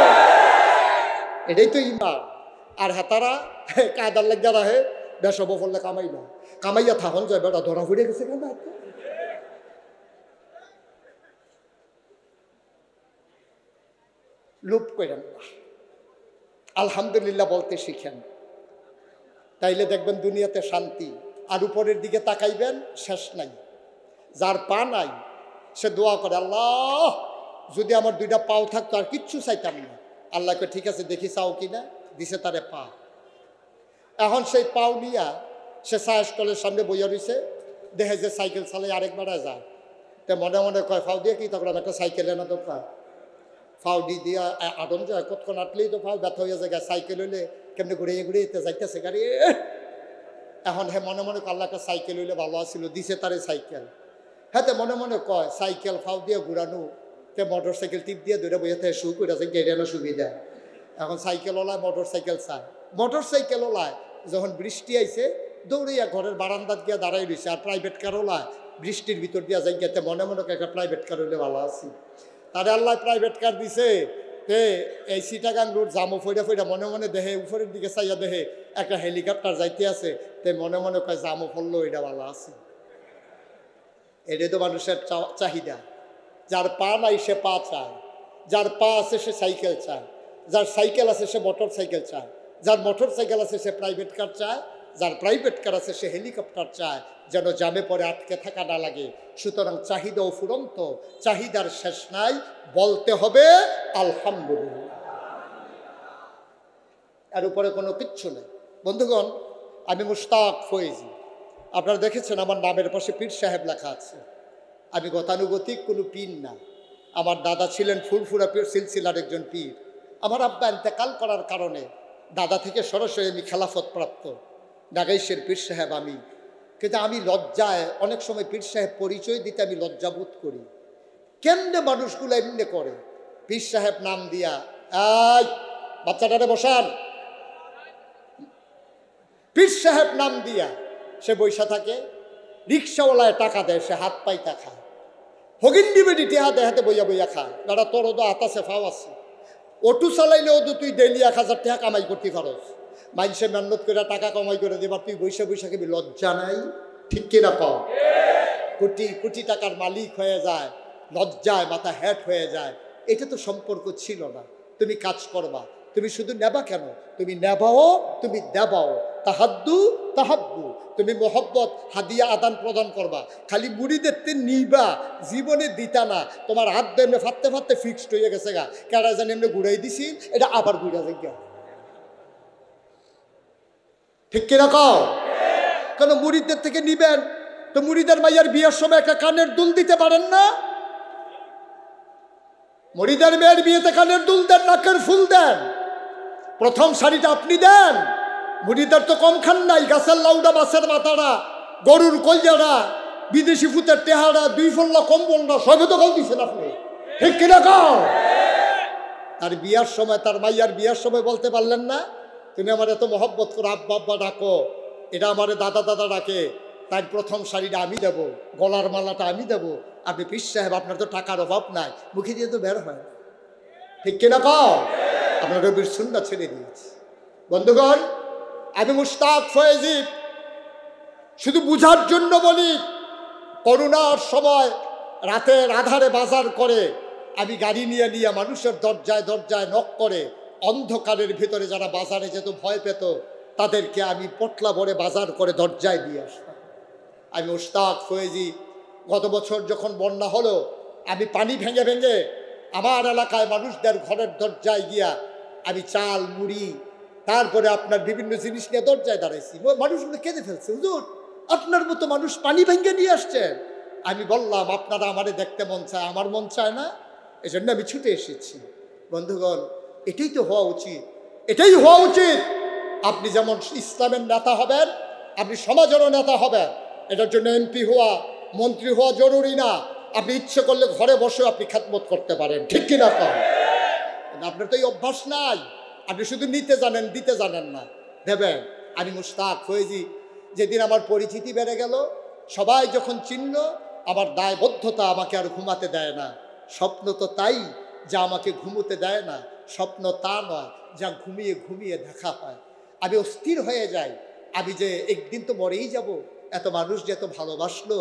এটাই তো ইমান। আর হাতারা কায়দার লাগা রাহে, বেসব ফললে কামাই না, কামাইয়া থাকুন যায় বেড়া, ধরা ফুড়ে গেছে কেন? লুপ করেন না, আলহামদুলিল্লাহ বলতে শিখেন, তাইলে দেখবেন দুনিয়াতে শান্তি। আর উপরের দিকে তাকাইবেন, শেষ নাই। যার পা নাই সে দোয়া করে, আল্লাহ যদি আমার দুইটা পাও থাকতো আর কিচ্ছু চাইতাম না। আল্লাহকে ঠিক আছে দেখি চাও কিনা, দিছে তারে পা। এখন সেই পাও নিয়া সে চায়ের স্টলের সামনে বইয়া রয়েছে, দেখে যে সাইকেল চালাই আরেকবার যায়, তো মনে মনে কয় ফাও দিয়ে কি তখন একটা সাইকেল এনে দরকার, ফাউডি দিয়া আটন যায়, কতক্ষণ আটলেই তো ফাউ ব্যথা হয়ে যায়। সাইকেল হইলে কেমনি ঘুরিয়ে ঘুরিয়ে যাইতেছে গাড়ি। এখন হে মনে মনে আল্লাহ একটা সাইকেল হইলে ভালো আসছিল, দিছে তারে সাইকেল। হ্যাঁ তো মনে মনে কয় সাইকেল ফাউ দিয়ে ঘুরানো, তে মোটর সাইকেল টিপ দিয়ে ধরে বইয়া থেকে শু করে আছে, গেড়ে আনা সুবিধা। এখন সাইকেল ওলায় মোটর সাইকেল চায়, মোটর সাইকেল ওলায় যখন বৃষ্টি আইছে দৌড়িয়া ঘরের বারান্দাত গিয়া দাঁড়াই রয়েছে। আর প্রাইভেট কার ওলায় বৃষ্টির ভিতর দিয়া যাই গিয়াতে মনে মনে একটা প্রাইভেট কার হইলে ভালো আছি। তারে আল্লাহ প্রাইভেট কার দিছে, তে এই চিটাগাং রোড জামো ফইরা ফইরা মনে মনে দেহে উপরের দিকে চাইয়া দেহে একটা হেলিকপ্টার যাইতে আছে, তে মনে মনে কয় জামো ফললো, এটা ভালো আছে। এটাই তো মানুষের চাহিদা। যার পা নাই সে পা চায়, যার পা আছে সে সাইকেল চায়, যার সাইকেল আছে সে মোটর সাইকেল চায়, যার মোটর সাইকেল আছে সে প্রাইভেট কার চায়, যার প্রাইভেট কার আছে সে হেলিকপ্টার চায়, যেন জামে পরে আটকে থাকা না লাগে। সুতরাং চাহিদাও ফুরন্ত, চাহিদার শেষ নাই, বলতে হবে আলহামদুলিল্লাহ, এর উপরে কোনো কিচ্ছু নেই। বন্ধুগণ, আমি মুশতাক ফয়েজি, আপনারা দেখেছেন আমার নামের পাশে পীর সাহেব লেখা আছে। আমি গতানুগতিক কোনো পীর না, আমার দাদা ছিলেন ফুরফুরা পীর সিলসিলার একজন পীর। আমার আব্বা ইন্তেকাল করার কারণে দাদা থেকে সরাসরি আমি খেলাফত প্রাপ্ত নাগাইশের পীর সাহেব আমি। কিন্তু আমি লজ্জায় অনেক সময় পীর সাহেব পরিচয় দিতে আমি লজ্জাবোধ করি। কেমনে মানুষগুলো এমনি করে, পীর সাহেব নাম দিয়া, এই বাচ্চাটারে বসান, পীর সাহেব নাম দিয়া সে বৈশা থাকে, রিক্সাওয়ালায় টাকা দেয়, সে হাত পাইতা খায়, হগিন্ডি বেডি টেহা দেহাতে বইয়া বইয়া খায়। বেড়া তোর তো হাত আছে, ফাও আছে, অটো চালাইলেও তো তুই ডেইলি 1000 টাকা কামাই করতে পারস, মানুষে মেহনত করে টাকা কামাই করে দেবার, তুই বৈশা বৈশা কেবি লজ্জা নাই, ঠিক কিনা পাও? কোটি কোটি টাকার মালিক হয়ে যায়, লজ্জায় মাথা হ্যাট হয়ে যায়। এটা তো সম্পর্ক ছিল না। তুমি কাজ করবা, তুমি শুধু নেবা কেন, তুমি নেবাও, তুমি দেবাও, তাহাদ্দু তাহাব্বু, তুমি মোহব্বত হাদিয়া আদান প্রদান করবা। খালি মুড়িদের নিবা, জীবনে দিতা না। তোমার হাত দেমে ফাটতে ফাটতে ফিক্সড হয়ে গেছে গা, কেডা জানি এমনি ঘুরাই দিছি, এটা আবার ঘুরা যায় গা, ঠিক কিনা কও? কেন মুড়িদের থেকে নিবেন তো মুড়িদের মাইয়ার বিয়ের সময় একটা কানের দুল দিতে পারেন না? মুড়িদের মেয়ের বিয়েতে কানের দুল দেন, নাকের ফুল দেন, প্রথম শাড়িটা আপনি দেন। মুড়িদের তো কম খান নাই, গাছের লাউডা, মাছের মাথাটা, গরুর কলজাটা, বিদেশি ফুতের টেহারা, 2 ফল্লা কম্বলটা সবে তো কল দিচ্ছেন আপনি, ঠিক কিনা কও? তার বিয়ার সময়, তার মাইয়ার বিয়ার সময় বলতে পারলেন না, তুমি আমার এত মহব্বত করো, আব্বা আব্বা ডাকো, এটা আমার দাদা দাদা ডাকে, তাই প্রথম শাড়িটা আমি দেব, গলার মালাটা আমি দেব। আপনি পীর সাহেব, আপনার তো টাকার অভাব নাই, মুখে দিয়ে তো বের হয়, ঠিক কিনা কও? আপনার রবির সুন্নাত ছেড়ে দিয়েছে। বন্ধুগণ, আমি মুশতাক ফয়েজি শুধু বুঝার জন্য বলি, করোনার সময় রাতের আধারে বাজার করে আমি গাড়ি নিয়ে নিয়ে মানুষের দরজায় দরজায় নক করে অন্ধকারের ভিতরে যারা বাজারে যেত, ভয় পেত, তাদেরকে আমি পটলা ভরে বাজার করে দরজায় দিয়ে আসতাম। আমি মুশতাক ফয়েজি গত বছর যখন বন্যা হলো, আমি পানি ভেঙে ভেঙে আমার এলাকায় মানুষদের ঘরের দরজায় গিয়া আমি চাল, মুড়ি, তারপরে আপনার বিভিন্ন জিনিস নিয়ে দরজায় দাঁড়াইছি। মানুষগুলো কেঁদে ফেলছে, হুজুর আপনার মতো মানুষ পানি ভেঙে নিয়ে আসছেন। আমি বললাম, আপনারা আমারে দেখতে মন চায়, আমার মন চায় না, এজন্য আমি ছুটে এসেছি। বন্ধুগণ, এটাই তো হওয়া উচিত, এটাই হওয়া উচিত। আপনি যেমন ইসলামের নেতা হবেন, আপনি সমাজেরও নেতা হবেন। এটার জন্য এমপি হওয়া, মন্ত্রী হওয়া জরুরি না। আপনি ইচ্ছে করলে ঘরে বসে আপনি খেদমত করতে পারেন, ঠিক কিনা কম? আপনার তো এই অভ্যাস নাই, আপনি শুধু নিতে জানেন, দিতে জানেন না। দেবেন। আমি মুশতাক ফয়েজি, যেদিন আমার পরিচিতি বেড়ে গেল, সবাই যখন চিনল, আমার দায়বদ্ধতা আমাকে আর ঘুমাতে দেয় না। স্বপ্ন তো তাই যা আমাকে ঘুমোতে দেয় না, স্বপ্ন তা নয় যা ঘুমিয়ে ঘুমিয়ে দেখা হয়। আমি অস্থির হয়ে যাই, আমি যে একদিন তো মরেই যাব। এত মানুষ যে এত ভালোবাসলো,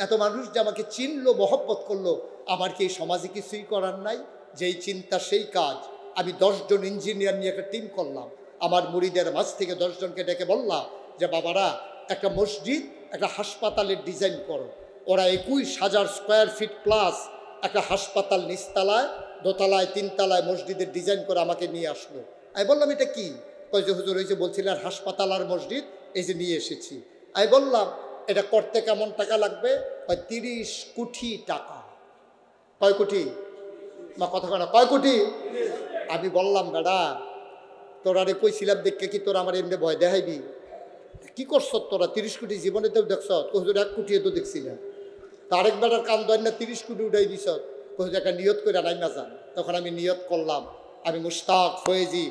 এত মানুষ যে আমাকে চিনলো, মহব্বত করলো, আমার কি এই সমাজে কিছুই করার নাই? যেই চিন্তা সেই কাজ। আমি 10 জন ইঞ্জিনিয়ার নিয়ে একটা টিম করলাম। আমার মুরিদের মাঝ থেকে 10 জনকে ডেকে বললাম যে, বাবারা, একটা মসজিদ, একটা হাসপাতালের ডিজাইন করো। ওরা 21,000 স্কোয়ার ফিট প্লাস একটা হাসপাতাল, নিচতলায়, দোতলায়, 3 তলায় মসজিদের ডিজাইন করে আমাকে নিয়ে আসলো। আমি বললাম, এটা কি? কয় যে, হুজুর ওই যে বলছিলেন হাসপাতাল আর মসজিদ, এই যে নিয়ে এসেছি। আমি বললাম, এটা করতে কেমন টাকা লাগবে? 30 কোটি টাকা। কয় কোটি? মা কথা কেন, কয় কোটি? আমি বললাম, বেড়া, তোরা রে কইছিলাম দেখে কি তোরা আমার এমনি ভয় দেখাইবি? কি করছ তোরা? 30 কোটি জীবনে তো দেখছ? হুজুর 1 কোটি তো দেখছিলাম। তো আরেক বেড়ার কান ধর না 30 কোটি উঠাই দিছ। হুজুর একটা নিয়ত করে নাই না যান। তখন আমি নিয়ত করলাম, আমি মুশতাক ফয়েজি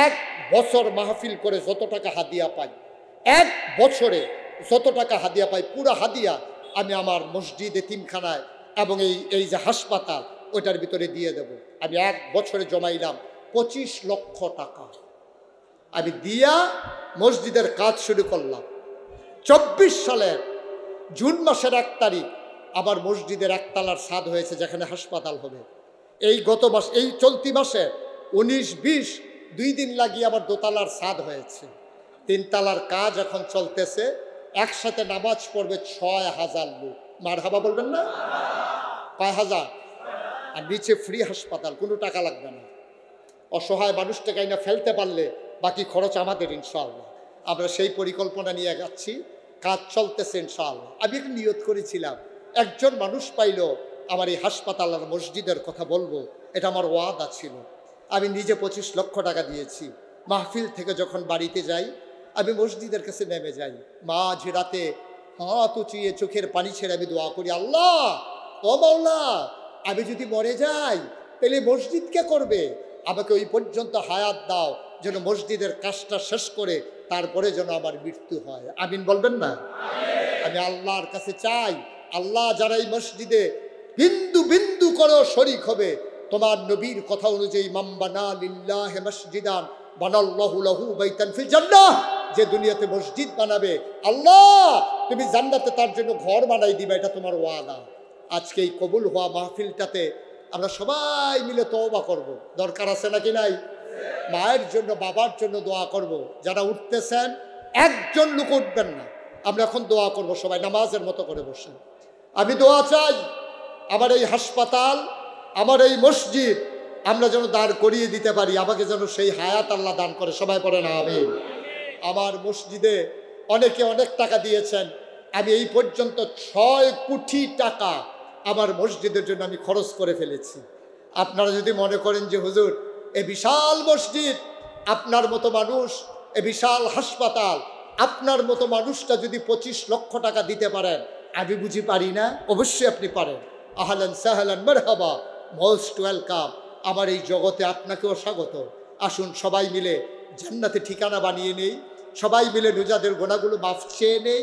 1 বছর মাহফিল করে যত টাকা হাদিয়া পাই, 1 বছরে যত টাকা হাদিয়া পাই, পুরো হাদিয়া আমি আমার মসজিদ, এতিমখানায় এবং এই যে হাসপাতাল, ওইটার ভিতরে দিয়ে দেব। আমি 1 বছরে জমাইলাম 25 লক্ষ টাকা। আমি দিয়া মসজিদের কাজ শুরু করলাম। 24 সালের জুন মাসের 1 তারিখ আবার মসজিদের 1 তলার ছাদ হয়েছে, যেখানে হাসপাতাল হবে। এই গত মাস, এই চলতি মাসে 19-20 2 দিন লাগিয়ে আবার 2 তলার ছাদ হয়েছে। 3 তলার কাজ এখন চলতেছে। একসাথে নামাজ পড়বে 6000 লোক। মারহাবা বলবেন না? কয় হাজার? আর নিচে ফ্রি হাসপাতাল, কোনো টাকা লাগবে না। অসহায় মানুষটাকে না ফেলতে পারলে বাকি খরচ আমাদের, ইনশাআল্লাহ। আমরা সেই পরিকল্পনা নিয়ে যাচ্ছি, কাজ চলতেছে ইনশাআল্লাহ। আমি একটু নিয়ত করেছিলাম, একজন মানুষ পাইলো আমার এই হাসপাতাল আর মসজিদের কথা বলবো, এটা আমার ওয়াদা ছিল। আমি নিজে 25 লক্ষ টাকা দিয়েছি। মাহফিল থেকে যখন বাড়িতে যাই, আমি মসজিদের কাছে নেমে যাই, মাঝ রাতে হাত উঁচিয়ে চোখের পানি ছেড়ে আমি দোয়া করি, আল্লাহ, ও মাওলা, আমি যদি মরে যাই তাহলে মসজিদ কে করবে? আমাকে ওই পর্যন্ত হায়াত দাও, যেন মসজিদের কাজটা শেষ করে তারপরে যেন আমার মৃত্যু হয়। আমিন বলবেন না? আমি আল্লাহর কাছে চাই, আল্লাহ, যারা এই মসজিদে বিন্দু বিন্দু করে শরীক হবে, তোমার নবীর কথা অনুযায়ী, মান বানা লিল্লাহি মসজিদান বানাল্লাহু লাহু বাইতান ফিল জান্নাহ, যে দুনিয়াতে মসজিদ বানাবে, আল্লাহ তুমি জান্নাতে তার জন্য ঘর বানাই দিবে, এটা তোমার ওয়াদা। আজকে এই কবুল হওয়া মাহফিলটাতে আমরা সবাই মিলে তওবা করব। দরকার আছে নাকি নাই? মায়ের জন্য, বাবার জন্য দোয়া করব। যারা উঠতেছেন, একজন লোক উঠবেন না। আমরা এখন দোয়া করব, সবাই নামাজের মতো করে বসে। আমি দোয়া চাই, আমার এই হাসপাতাল, আমার এই মসজিদ আমরা যেন দাঁড় করিয়ে দিতে পারি, আমাকে যেন সেই হায়াত আল্লাহ দান করে। সবাই পড়েন আমিন। আমার মসজিদে অনেকে অনেক টাকা দিয়েছেন। আমি এই পর্যন্ত 6 কোটি টাকা আমার মসজিদের জন্য আমি খরচ করে ফেলেছি। আপনারা যদি মনে করেন যে হুজুর, এ বিশাল মসজিদ, আপনার মতো মানুষ, এ বিশাল হাসপাতাল, আপনার মতো মানুষটা যদি 25 লক্ষ টাকা দিতে পারেন, আমি বুঝি পারি না? অবশ্যই আপনি পারেন। আহলান সাহলান মারহাবা, মোস্ট ওয়েলকাম। আমার এই জগতে আপনাকেও স্বাগত। আসুন সবাই মিলে জান্নাতে ঠিকানা বানিয়ে নেই, সবাই মিলে নিজেদের গোনাগুলো মাফ চেয়ে নেই।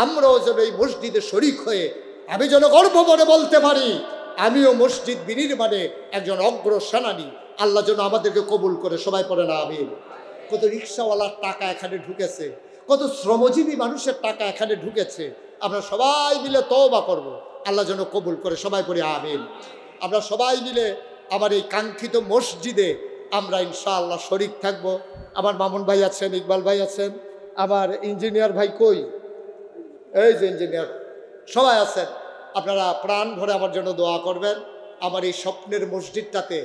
আমরাও যেন এই মসজিদে শরিক হয়ে আমি যেন গর্ব করে বলতে পারি, আমিও মসজিদ বিনির্মাণে একজন অগ্রসেনানী। আল্লাহ যেন আমাদেরকে কবুল করে। সবাই পড়ে না আমিন। কত রিক্সাওয়ালার টাকা এখানে ঢুকেছে, কত শ্রমজীবী মানুষের টাকা এখানে ঢুকেছে। আমরা সবাই মিলে তওবা করব, আল্লাহ যেন কবুল করে। সবাই পড়ি আমিন। আমরা সবাই মিলে আমার এই কাঙ্ক্ষিত মসজিদে আমরা ইনশাআল্লাহ শরিক থাকব। আমার মামুন ভাই আছেন, ইকবাল ভাই আছেন, আমার ইঞ্জিনিয়ার ভাই কই, এই যে ইঞ্জিনিয়ার, সবাই আছেন। আপনারা প্রাণ ভরে আমার জন্য দোয়া করবেন। আমার এই স্বপ্নের মসজিদটাতে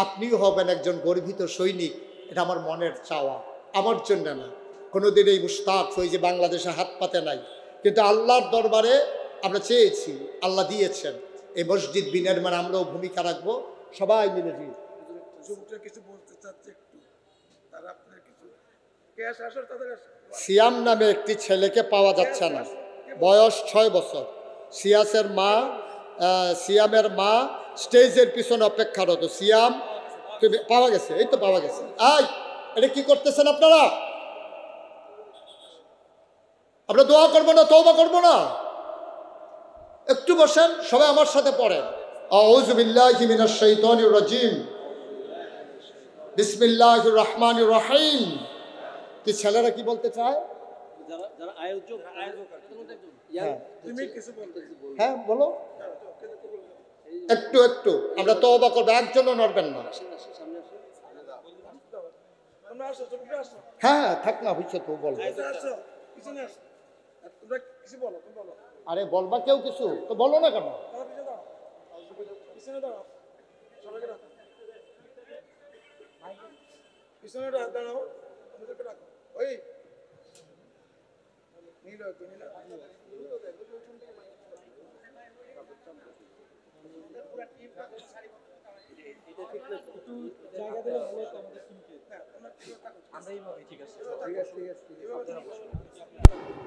আপনিও হবেন একজন গর্বিত সৈনিক, এটা আমার মনের চাওয়া, আমার জন্য না। কোনোদিন এই মুশতাক ফৈজি বাংলাদেশে হাত পাতে নাই, কিন্তু আল্লাহর দরবারে আমরা চেয়েছি, আল্লাহ দিয়েছেন। এই মসজিদ বিনির্মাণে আমরাও ভূমিকা রাখবো, সবাই মিলে দিই। কিছু বলতে চাচ্ছে একটু, তারা আপনার কিছু ক্যাশ আসর তাদের সিয়াম নামে একটি ছেলেকে পাওয়া যাচ্ছে না, বয়স 6 বছর। সিয়ামের মা স্টেজের পিছনে অপেক্ষারত। সিয়াম তুমি পাওয়া গেছে, এই তো পাওয়া গেছে। এটা কি করতেছেন আপনারা? আমরা দোয়া করবো না, তওবা করবো না? একটু বসেন, সবাই আমার সাথে পড়েন। আউযু বিল্লাহি মিনাশ শাইতানির রাজিম, বিসমিল্লাহির রহমানির রহিম। কি ছেলেরা কি বলতে চায়? হ্যাঁ বলো, একটু একটু আমরা তওবা করবো, একজনও নড়বেন না। হ্যাঁ থাক না, হয়েছে তো বল। আরে বলবা কেউ কিছু তো বলো না কেন?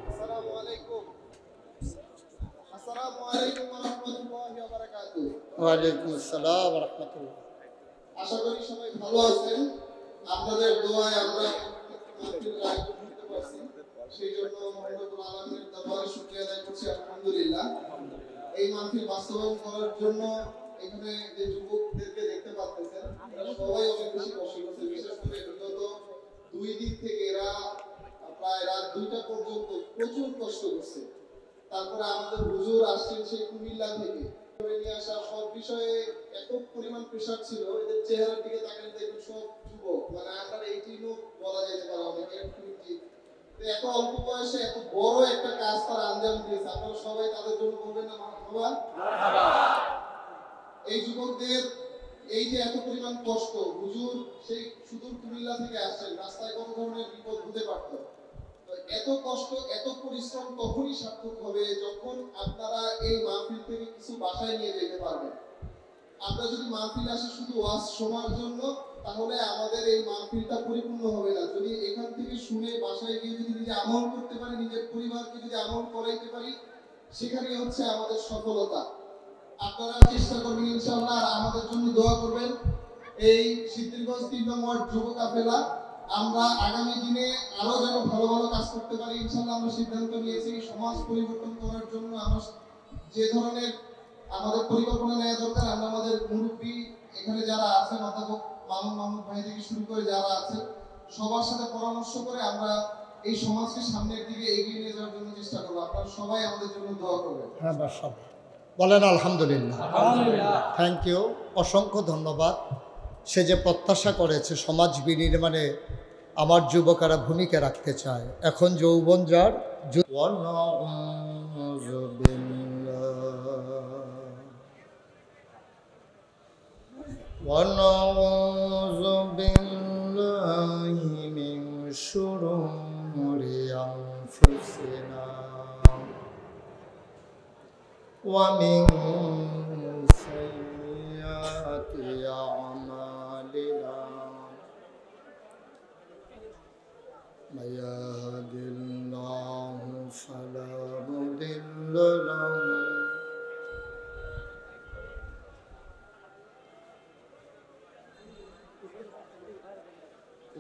আসসালামু আলাইকুম। আসসালামু আলাইকুম ওয়া রাহমাতুল্লাহি ওয়া বারাকাতুহু। ওয়া আলাইকুম আসসালাম ওয়া রাহমাতুল্লাহ। আশা করি সবাই ভালো আছেন। আপনাদের দোয়ায় আমরা মাহফিল আয়োজন করতে পারছি, সেই জন্য মহানবুল আলামিনের দরবারে শুকরিয়া আদায় করছি আলহামদুলিল্লাহ। এই মাহফিল বাস্তবায়ন করার জন্য এখানে যে যুবকদেরকে দেখতে পাচ্ছেন, এরা সবাই অনেক বেশি কষ্ট করছে। বিশেষ করে বিগত 2 দিন থেকে এরা প্রায় রাত 2টা পর্যন্ত প্রচুর কষ্ট করছে। তারপরে আমাদের হুজুর আসছেন সেই কুমিল্লা থেকে, নিয়ে আসা সব বিষয়ে এত পরিমাণ প্রেসার ছিল, এদের চেহারার দিকে তাকালে দেখবেন সব যুবক, মানে আমরা 18ও বলা যেতে পারে অনেকে 20। এত অল্প বয়সে এত বড় একটা কাজ তারা আঞ্জাম দিয়েছে। আপনারা সবাই তাদের জন্য বলবেন না মারহাবা? এই যুবকদের এই যে এত পরিমাণ কষ্ট, হুজুর সেই সুদূর কুমিল্লা থেকে আসছেন, রাস্তায় কত ধরনের বিপদ হতে পারত। এত কষ্ট এত পরিশ্রম তখনই সার্থক হবে যখন আপনারা এই মাহফিল থেকে কিছু বাসায় নিয়ে যেতে পারবেন। আমরা যদি মাহফিল আসি শুধু ওয়াজ শোনার জন্য, তাহলে আমাদের এই মাহফিলটা পরিপূর্ণ হবে না। যদি এখান থেকে শুনে বাসায় গিয়ে যদি নিজে আমল করতে পারি, নিজের পরিবারকে যদি আমল করাইতে পারি, সেখানেই হচ্ছে আমাদের সফলতা। আপনারা চেষ্টা করবেন ইনশাআল্লাহ, আর আমাদের জন্য দোয়া করবেন। এই সিদ্ধিরগঞ্জ 3 নং ওয়ার্ড যুব কাফেলা আমরা আগামী দিনে আরো যেন ভালো ভালো কাজ করতে পারি ইনশাআল্লাহ আমরা সিদ্ধান্ত নিয়েছি। সমাজ পরিবর্তন করার জন্য আমরা যে ধরনের আমাদের পরিকল্পনা নেওয়া দরকার, আমরা আমাদের মুরব্বী এখানে যারা আছেন, অধ্যাপক মামুন ভাই থেকে শুরু করে যারা আছেন, সবার সাথে পরামর্শ করে আমরা এই সমাজকে সামনের দিকে এগিয়ে নিয়ে যাওয়ার জন্য চেষ্টা করবো। আপনারা সবাই আমাদের জন্য দোয়া করবেন। হ্যাঁ বলেন আলহামদুলিল্লাহ। থ্যাংক ইউ, অসংখ্য ধন্যবাদ। সে যে প্রত্যাশা করেছে সমাজ বিনির্মাণে আমার যুবকেরা ভূমিকা রাখতে চায়। এখন যৌবন যার ونعوذ بالله من شرور أنفسنا ومن سيئات أعمالنا من يهد الله فلا مضل له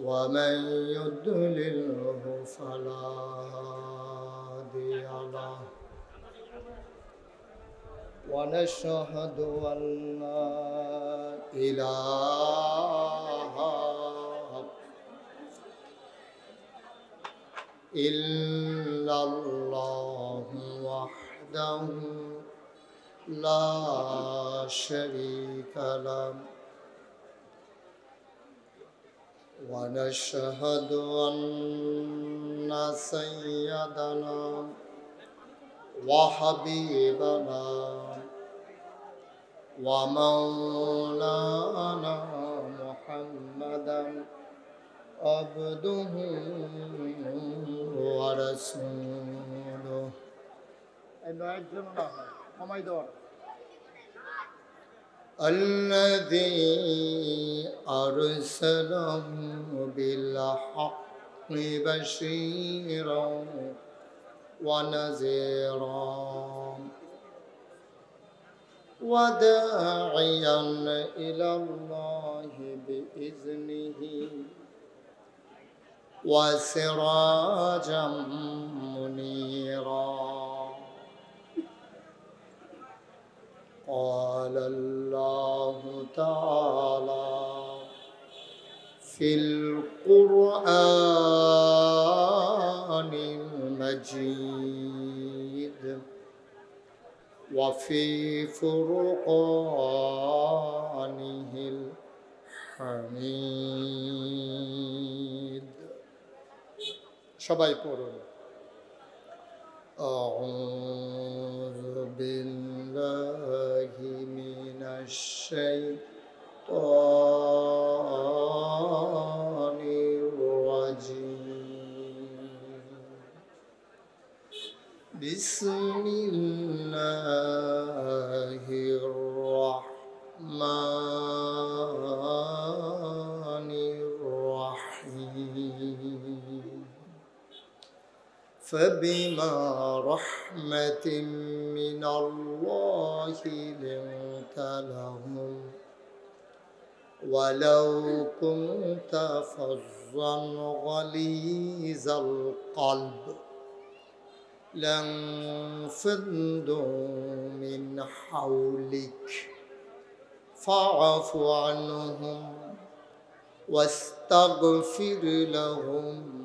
ومن يضلله فلا هادي له ونشهد أن لا إله إلا الله وحده لا شريك له ونشهد أن سيدنا وحبيبنا ومولانا محمدا عبده ورسوله الذي أرسله بالحق بشيرا ونذيرا وداعيا إلى الله بإذنه وسراجا منيرا قال الله تعالى في القرآن المجيد وفي فرقانه الحميد সবাই পড়ুন أعوذ بالله من الشيطان الرجيم بسم الله الرحمن الرحيم فبما رحمة من الله لنت لهم ولو كنت فظا غليظ القلب لانفضوا من حولك فاعف عنهم واستغفر لهم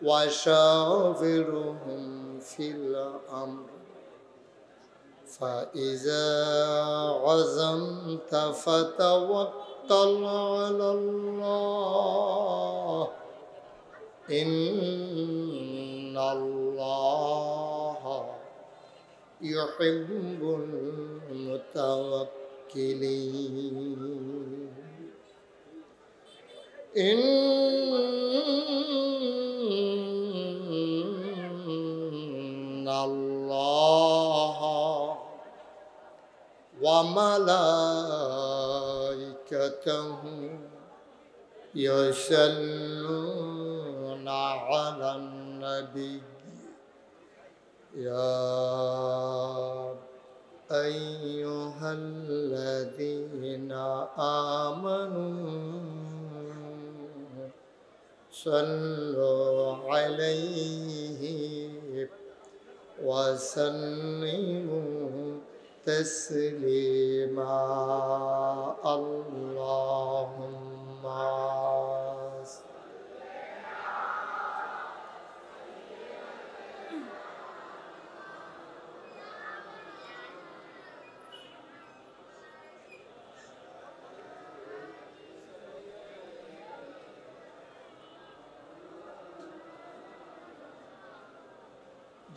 وشاورهم في الأمر فإذا عزمت فتوكل على الله إن الله يحب المتوكلين إن الله وملائكته يصلون على النبي يا أيها الذين آمنوا صلوا عليه وسلموا تسليما اللهم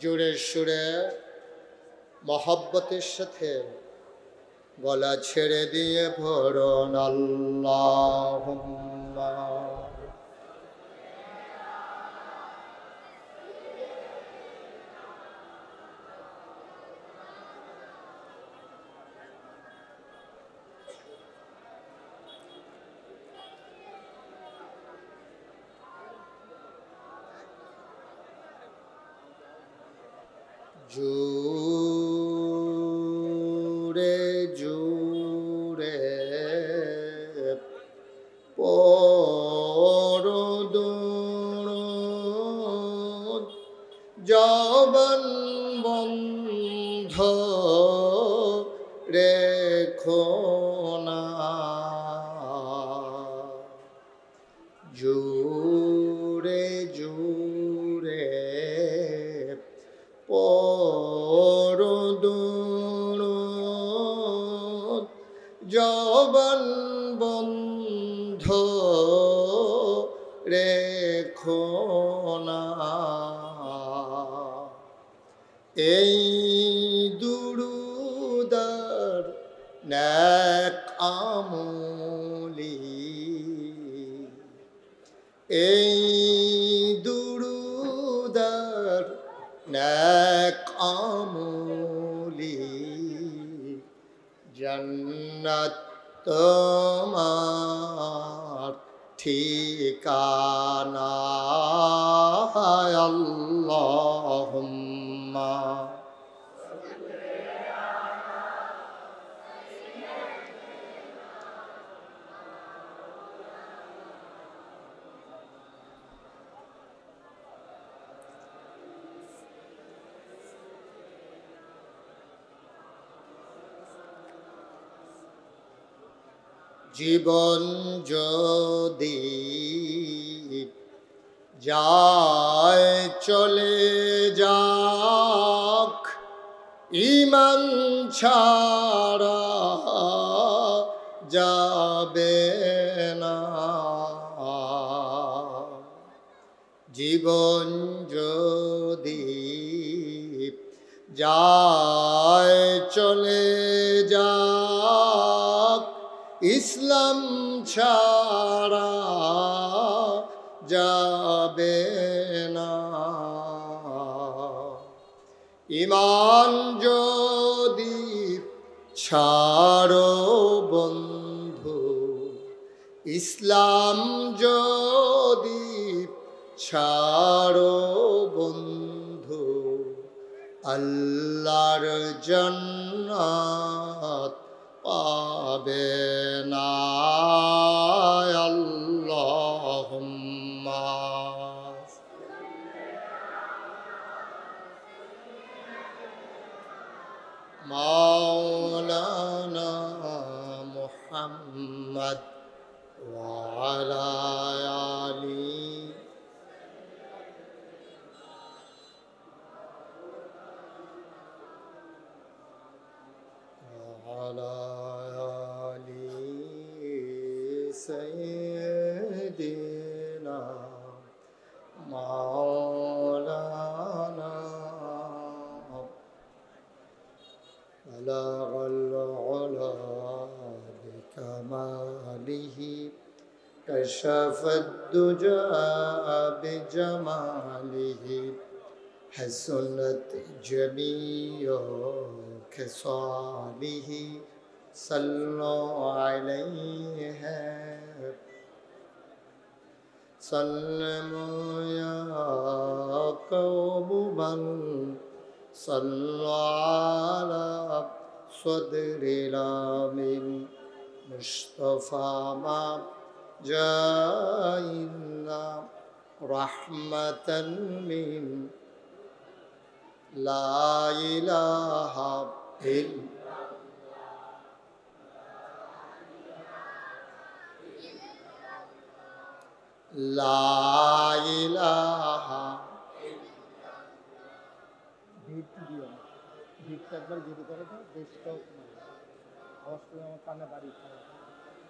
জোরে সুরে মহব্বতের সাথে গলা ছেড়ে দিয়ে ভরণ আল্লাহুম্মা জোরে জোরে পড়ো দুরূদ জবান বন্ধ রেখো না জোরে জোরে দূর যৌবন বন্ধ রেখো না, এই দুরুদার নেক আমলি, এই দুরুদার নেক আমলি, জান্নাত তোমার ঠিকানা, আল্লাহুম্মা। জীবন যদি যায় চলে যাক, ঈমান ছাড়া যাবে না। জীবন যদি যায় চলে যাক, ইসলাম ছাড়া যাবে না। ঈমান যদি ছাড়ো বন্ধু, ইসলাম যদি ছাড়ো বন্ধু, আল্লাহর জান্নাত পাবে না, আল্লাহুম্মা। মাওলানা মুহাম্মদ ওয়া আলা আলি وعلى آل سيدنا مولانا بلغ العلا بكماله، كشف الدجى بجماله، حسنت جميع خصاله، صلوا عليه سلموا يا قوم من صلوا على صدر الأمين مصطفى ما جاء إلا رحمة من لا إله إلا لا إله একবার যদি করে তো দেশটাও আওয়াজ করে আমার কানে বাড়ি খায়,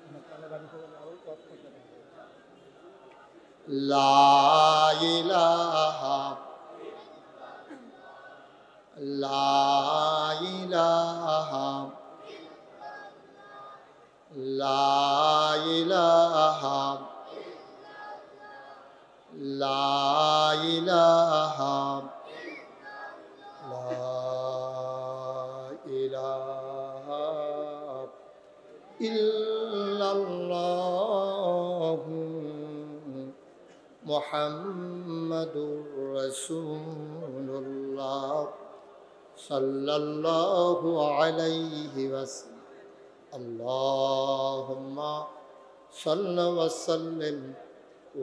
আমার কানে বাড়ি করে আরও কষ্ট করতে পারে। لا إله لا إله لا إله لا إله لا إله إلا الله محمد رسول الله صلى الله عليه وسلم اللهم صل وسلم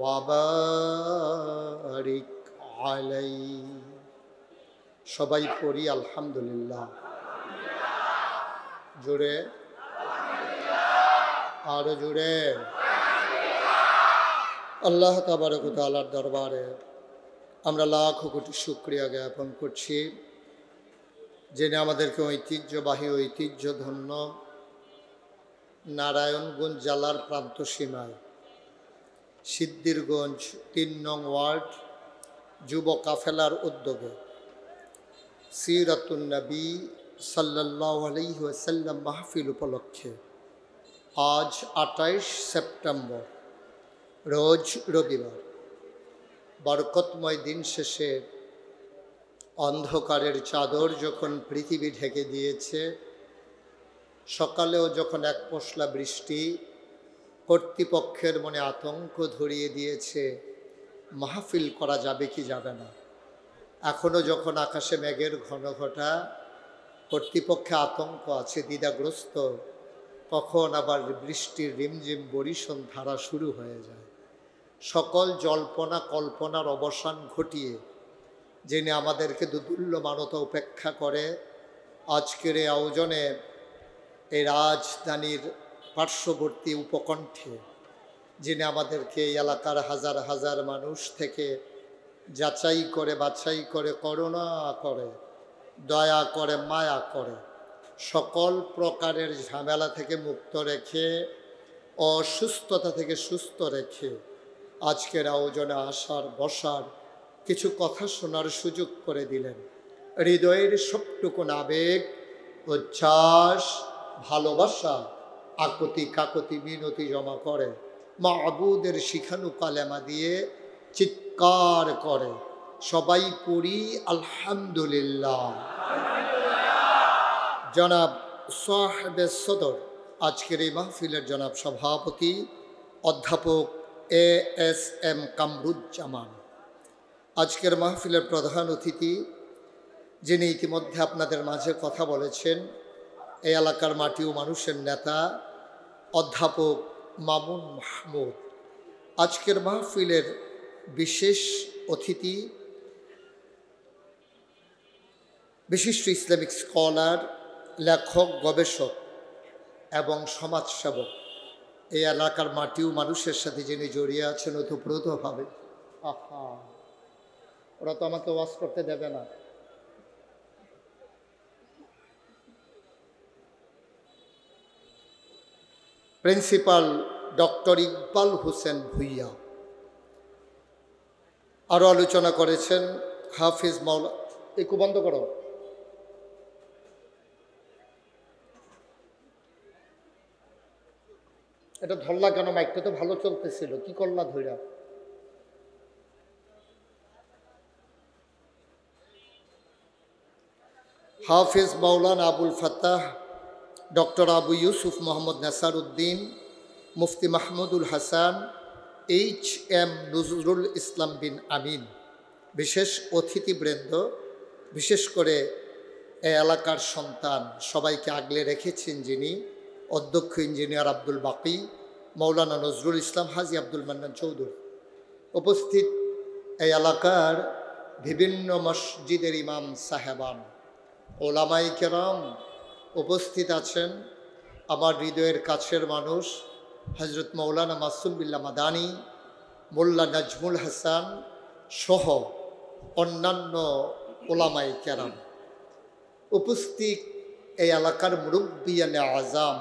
وبارك عليه সবাই পড়ি আলহামদুলিল্লাহ জোরে আরো জোরে আল্লাহ তাবারক ওয়া তাআলার দরবারে আমরা লাখ কোটি শুকরিয়া জ্ঞাপন করছি যিনি আমাদেরকে ঐতিহ্যবাহী ঐতিহ্যধন্য নারায়ণগঞ্জ জেলার প্রান্ত সীমায় সিদ্ধিরগঞ্জ ৩ নং ওয়ার্ড যুব কাফেলার উদ্যোগে সিরাতুন নবী সাল্লাল্লাহু আলাইহি ওয়াসাল্লাম মাহফিল উপলক্ষে আজ ২৮ সেপ্টেম্বর রোজ রবিবার বরকতময় দিন শেষে অন্ধকারের চাদর যখন পৃথিবী ঢেকে দিয়েছে, সকালেও যখন এক পশলা বৃষ্টি কর্তৃপক্ষের মনে আতঙ্ক ধরিয়ে দিয়েছে মাহফিল করা যাবে কি যাবে না, এখনও যখন আকাশে মেঘের ঘনঘটা, কর্তৃপক্ষে আতঙ্ক আছে, দ্বিধাগ্রস্ত, কখন আবার বৃষ্টির রিমঝিম বরিশন ধারা শুরু হয়ে যায়। সকল জল্পনা কল্পনার অবসান ঘটিয়ে যিনি আমাদেরকে দুতুল্য মানতা উপেক্ষা করে আজকের এই আয়োজনে এই রাজধানীর পার্শ্ববর্তী উপকণ্ঠে যিনি আমাদেরকে এই এলাকার হাজার হাজার মানুষ থেকে যাচাই করে বাছাই করে করুণা করে দয়া করে মায়া করে সকল প্রকারের ঝামেলা থেকে মুক্ত রেখে অসুস্থতা থেকে সুস্থ রেখে আজকের আয়োজনে আসার বসার কিছু কথা শোনার সুযোগ করে দিলেন। হৃদয়ের সবটুকুন আবেগ উচ্ছ্বাস ভালোবাসা আকুতি কাকুতি মিনতি জমা করে মাবুদের শিখানু কালেমা দিয়ে চিৎকার করে সবাই পড়ি আলহামদুলিল্লাহ। জনাব সাহেবে সদর আজকের এই মাহফিলের জনাব সভাপতি অধ্যাপক ASM কামরুজ্জামান, আজকের মাহফিলের প্রধান অতিথি যিনি ইতিমধ্যে আপনাদের মাঝে কথা বলেছেন, এই এলাকার মাটি ও মানুষের নেতা অধ্যাপক মামুন মাহমুদ, আজকের মাহফিলের বিশেষ অতিথি বিশিষ্ট ইসলামিক স্কলার, লেখক, গবেষক এবং সমাজসেবক, এই এলাকার মাটি ও মানুষের সাথে যিনি জড়িয়ে আছেন ওতপ্রোতভাবে। আহা, ওরা তো আমাকে ওয়াজ করতে দেবে না। Principal doctor Iqbal Hossain Bhuiyan. আরও আলোচনা করেছেন হাফিজ মাওলা। একটু বন্ধ করো। এটা ধরলা কেন? মাইকটা তো ভালো চলতেছিল, কি করলা ধৈরা? হাফিজ মাওলানা আবুল ফাতাহ ডক্টর আবু ইউসুফ মোহাম্মদ নাসার উদ্দিন, মুফতি মাহমুদুল হাসান, HM নজরুল ইসলাম বিন আমিন, বিশেষ অতিথিবৃন্দ, বিশেষ করে এই এলাকার সন্তান সবাইকে আগলে রেখেছেন যিনি অধ্যক্ষ ইঞ্জিনিয়ার আব্দুল বাকি, মৌলানা নজরুল ইসলাম হাজি আব্দুল মান্নান চৌধুরী, উপস্থিত এই এলাকার বিভিন্ন মসজিদের ইমাম সাহেবান, ওলামাই কেরাম, উপস্থিত আছেন আমার হৃদয়ের কাছের মানুষ হজরত মৌলানা মাসুম বিল্লাহ মাদানী, মোল্লা নাজমুল হাসান সহ অন্যান্য ওলামাই কেরাম, উপস্থিত এই এলাকার মুরব্বিয়ানে আজাম,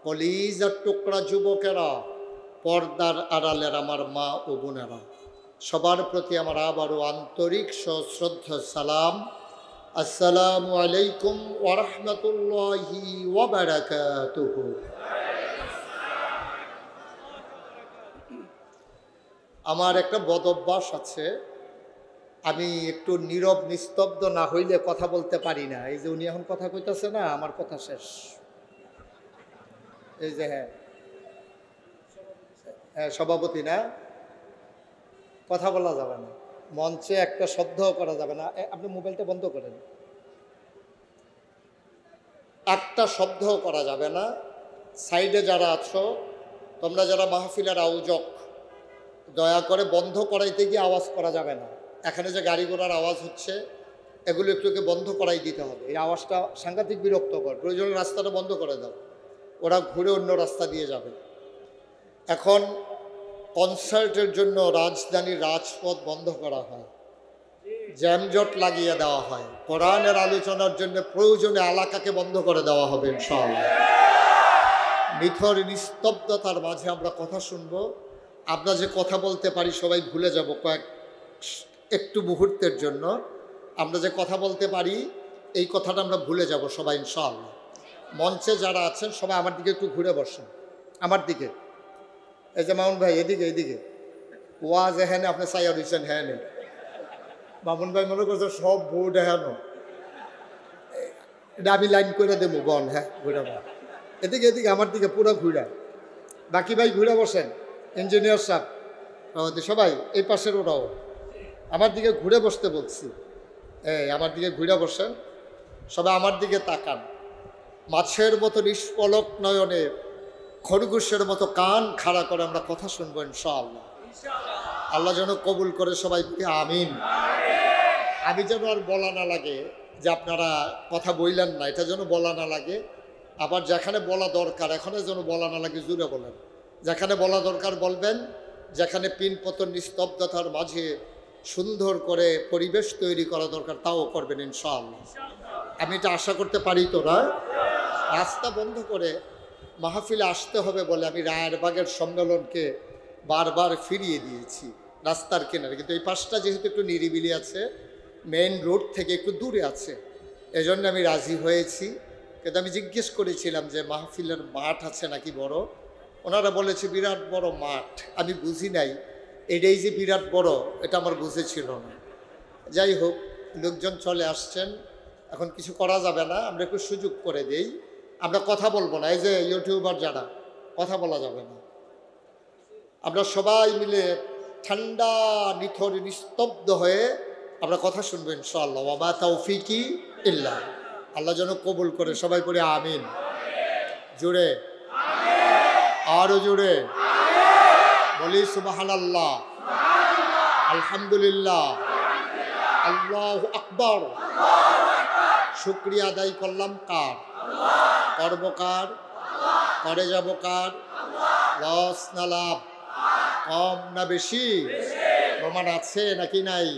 কলিজার টুকরা যুবকেরা, পর্দার আড়ালের আমার মা ও বোনেরা, সবার প্রতি আমার আবারও আন্তরিক সশ্রদ্ধ সালাম। আসসালামু আলাইকুম ওয়া রাহমাতুল্লাহি ওয়া বারাকাতুহু। আমার একটা বদ অভ্যাস আছে, আমি একটু নীরব নিস্তব্ধ না হইলে কথা বলতে পারি না। এই যে উনি এখন কথা কইতাছে না, আমার কথা শেষ। এই যে হ্যাঁ সভাপতি না, কথা বলা যাবে না, মঞ্চে একটা শব্দও করা যাবে না। আপনি মোবাইলটা বন্ধ করেন, একটা শব্দও করা যাবে না। সাইডে যারা আছো, তোমরা যারা মাহফিলের আয়োজক, দয়া করে বন্ধ করাইতে গিয়ে আওয়াজ করা যাবে না। এখানে যে গাড়ি ঘোড়ার আওয়াজ হচ্ছে, এগুলো একটুকে বন্ধ করাই দিতে হবে। এই আওয়াজটা সাংঘাতিক বিরক্তকর, প্রয়োজনে রাস্তাটা বন্ধ করে দাও, ওরা ঘুরে অন্য রাস্তা দিয়ে যাবে। এখন কনসার্টের জন্য রাজধানীর রাজপথ বন্ধ করা হয়, জ্যামজট লাগিয়ে দেওয়া হয়। কোরআনের আলোচনার জন্য প্রয়োজনে এলাকাকে বন্ধ করে দেওয়া হবে ইনশাআল্লাহ। নিথর নিস্তব্ধতার মাঝে আমরা কথা শুনবো। আমরা যে কথা বলতে পারি সবাই ভুলে যাব একটু মুহূর্তের জন্য। আমরা যে কথা বলতে পারি এই কথাটা আমরা ভুলে যাব সবাই ইনশাআল্লাহ। মঞ্চে যারা আছেন সবাই আমার দিকে একটু ঘুরে বসেন, আমার দিকে। এই যে মামুন ভাই এদিকে এদিকে, ওয়াজ এখানে আপনি চাইয়া দিচ্ছেন। হ্যাঁ নেই মামুন ভাই মনে করছে সব বোর্ড এখানো, এটা আমি লাইন করে দেবো বন। হ্যাঁ ঘুরে এদিকে এদিকে আমার দিকে পুরো ঘুরা। বাকি ভাই ঘুরে বসেন, ইঞ্জিনিয়ার সাহেব সবাই এই পাশের ওরাও আমার দিকে ঘুরে বসতে বলছি। এই আমার দিকে ঘুরে বসেন, সবাই আমার দিকে তাকান। মাছের মতো নিষ্পলক নয়নে খরগোশের মতো কান খাড়া করে আমরা কথা শুনবো ইনশাআল্লাহ। আল্লাহ যেন কবুল করে সবাই আমিন। আমি যেন আর বলা না লাগে যে আপনারা কথা বললেন না, এটা যেন বলা না লাগে। আবার যেখানে বলা দরকার এখানে যেন বলা না লাগে, জুড়ে বলেন। যেখানে বলা দরকার বলবেন, যেখানে পিনপতন নিস্তব্ধতার মাঝে সুন্দর করে পরিবেশ তৈরি করা দরকার তাও করবেন ইনশাআল্লাহ। আমি এটা আশা করতে পারি। তোরা রাস্তা বন্ধ করে মাহফিলে আসতে হবে বলে আমি রায়েরবাগের সম্মেলনকে বারবার ফিরিয়ে দিয়েছি রাস্তার কিনারে, কিন্তু এই পাশটা যেহেতু একটু নিরিবিলি আছে, মেইন রোড থেকে একটু দূরে আছে, এজন্য আমি রাজি হয়েছি। কিন্তু আমি জিজ্ঞেস করেছিলাম যে মাহফিলের মাঠ আছে নাকি বড়। ওনারা বলেছে বিরাট বড় মাঠ। আমি বুঝি নাই এটাই যে বিরাট বড়, এটা আমার বুঝেছিল না। যাই হোক, লোকজন চলে আসছেন, এখন কিছু করা যাবে না, আমরা একটু সুযোগ করে দেই। আমরা কথা বলবো না, এই যে ইউটিউবার যারা, কথা বলা যাবে না। আমরা সবাই মিলে ঠান্ডা নিথর নিস্তব্ধ হয়ে আমরা কথা শুনবো ইনশাআল্লাহ। ওয়া মা তাওফিকি ইল্লা, আল্লাহ যেন কবুল করে। সবাই পড়ে আমিন। জুড়ে আরো জুড়ে বলি সুবহানাল্লাহ, আলহামদুলিল্লাহ, আল্লাহু আকবার। শুকরিয়া আদায় করলাম কার? করব কার? করে যাব কার? লস না লাভ? কম না বেশি? প্রমাণ আছে নাকি নাই?